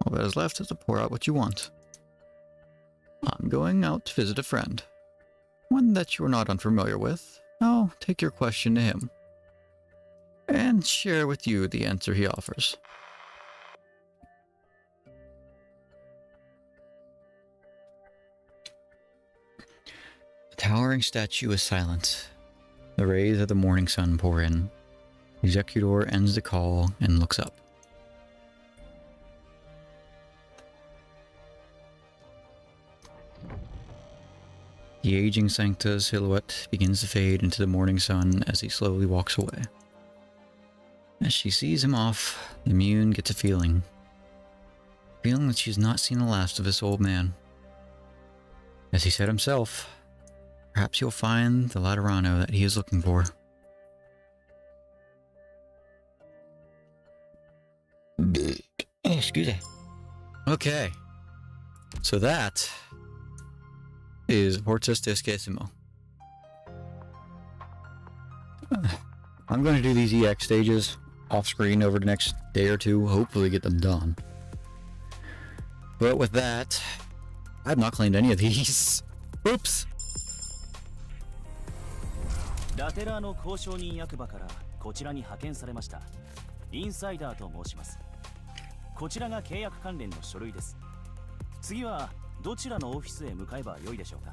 All that is left is to pour out what you want. I'm going out to visit a friend. One that you are not unfamiliar with. I'll take your question to him and share with you the answer he offers. The towering statue is silent. The rays of the morning sun pour in. The executor ends the call and looks up. The aging Sancta's silhouette begins to fade into the morning sun as he slowly walks away. As she sees him off, the Immune gets a feeling that she's not seen the last of this old man. As he said himself, perhaps he'll find the Laterano that he is looking for. Excuse me. Okay, so that is Hortus de Escapismo. I'm going to do these EX stages off screen over the next day or two, hopefully get them done. But with that, I've not claimed any of these. Oops. ラテラーの交渉人役場からこちらに派遣されましたインサイダーと申します。こちらが契約関連の書類です。次はどちらのオフィスへ向かえばよいでしょうか。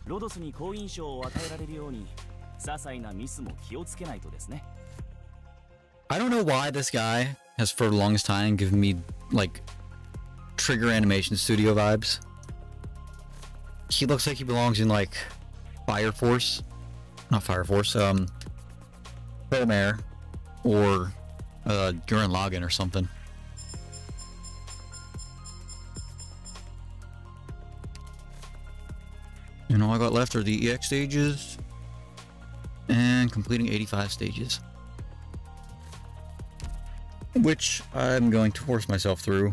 ロドスに好印象を与えられるように些細なミスも気をつけないとですね。I don't know why this guy has for the longest time given me like Trigger Animation Studio vibes. He looks like he belongs in like Fire Force. Not Fire Force, Promare or Gurren Lagann or something. And all I got left are the EX stages and completing 85 stages, which I'm going to force myself through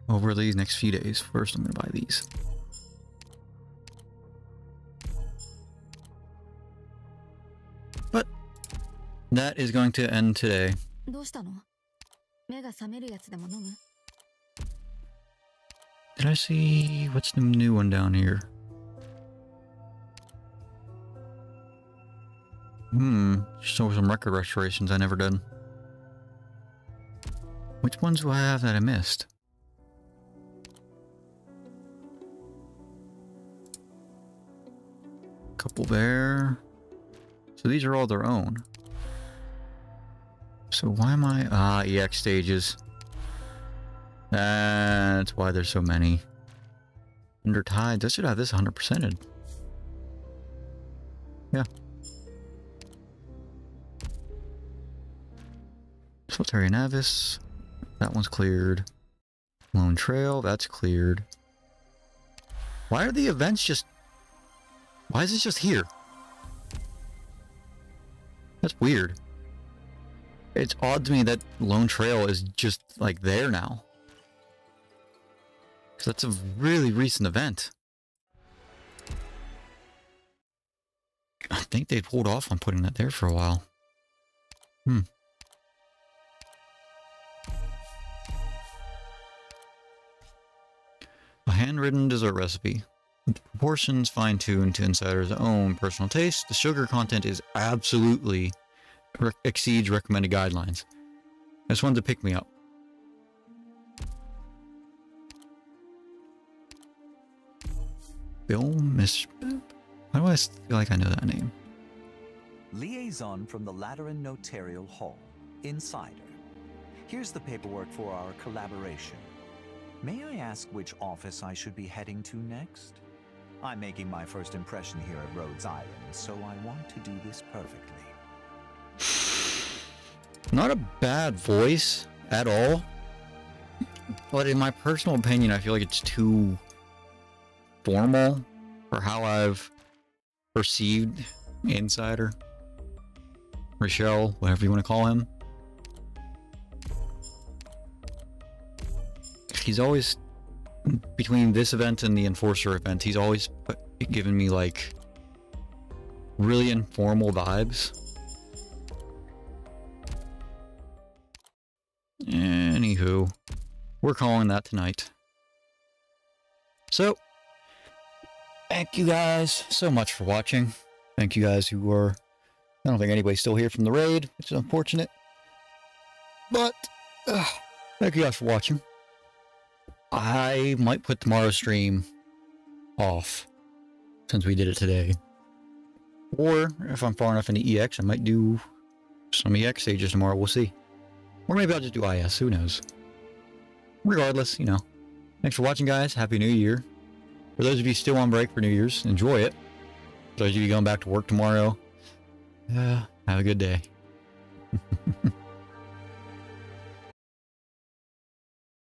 over these next few days. First, I'm going to buy these. But that is going to end today. どうしたの？目が覚めるやつでも飲む？ Did I see what's the new one down here? Show some record restorations I never did. Which ones do I have that I missed? Couple there. So these are all their own. So why am I... EX stages. That's why there's so many. Under Tides. I should have this 100%ed. Yeah. Solitary Navis. That one's cleared. Lone Trail. That's cleared. Why are the events just... Why is it just here? That's weird. It's odd to me that Lone Trail is just like there now. Because that's a really recent event. I think they'd hold off on putting that there for a while. A handwritten dessert recipe. With the proportions fine-tuned to insiders' own personal taste, the sugar content is absolutely exceeds recommended guidelines. This one's a pick-me-up. Bill Miss... Why do I feel like I know that name? Liaison from the Lateran Notarial Hall. Insider. Here's the paperwork for our collaboration. May I ask which office I should be heading to next? I'm making my first impression here at Rhodes Island, so I want to do this perfectly. Not a bad voice at all, but in my personal opinion, I feel like it's too formal for how I've perceived Insider, Rochelle, whatever you want to call him. He's always, between this event and the Enforcer event, he's always given me like really informal vibes. Anywho, we're calling that tonight. So, thank you guys so much for watching. Thank you guys who were... I don't think anybody's still here from the raid, which is unfortunate. But, thank you guys for watching. I might put tomorrow's stream off, since we did it today. Or, if I'm far enough into EX, I might do some EX stages tomorrow, we'll see. Or maybe I'll just do IS, who knows. Regardless, you know. Thanks for watching, guys. Happy New Year. For those of you still on break for New Year's, enjoy it. For those of you going back to work tomorrow, have a good day.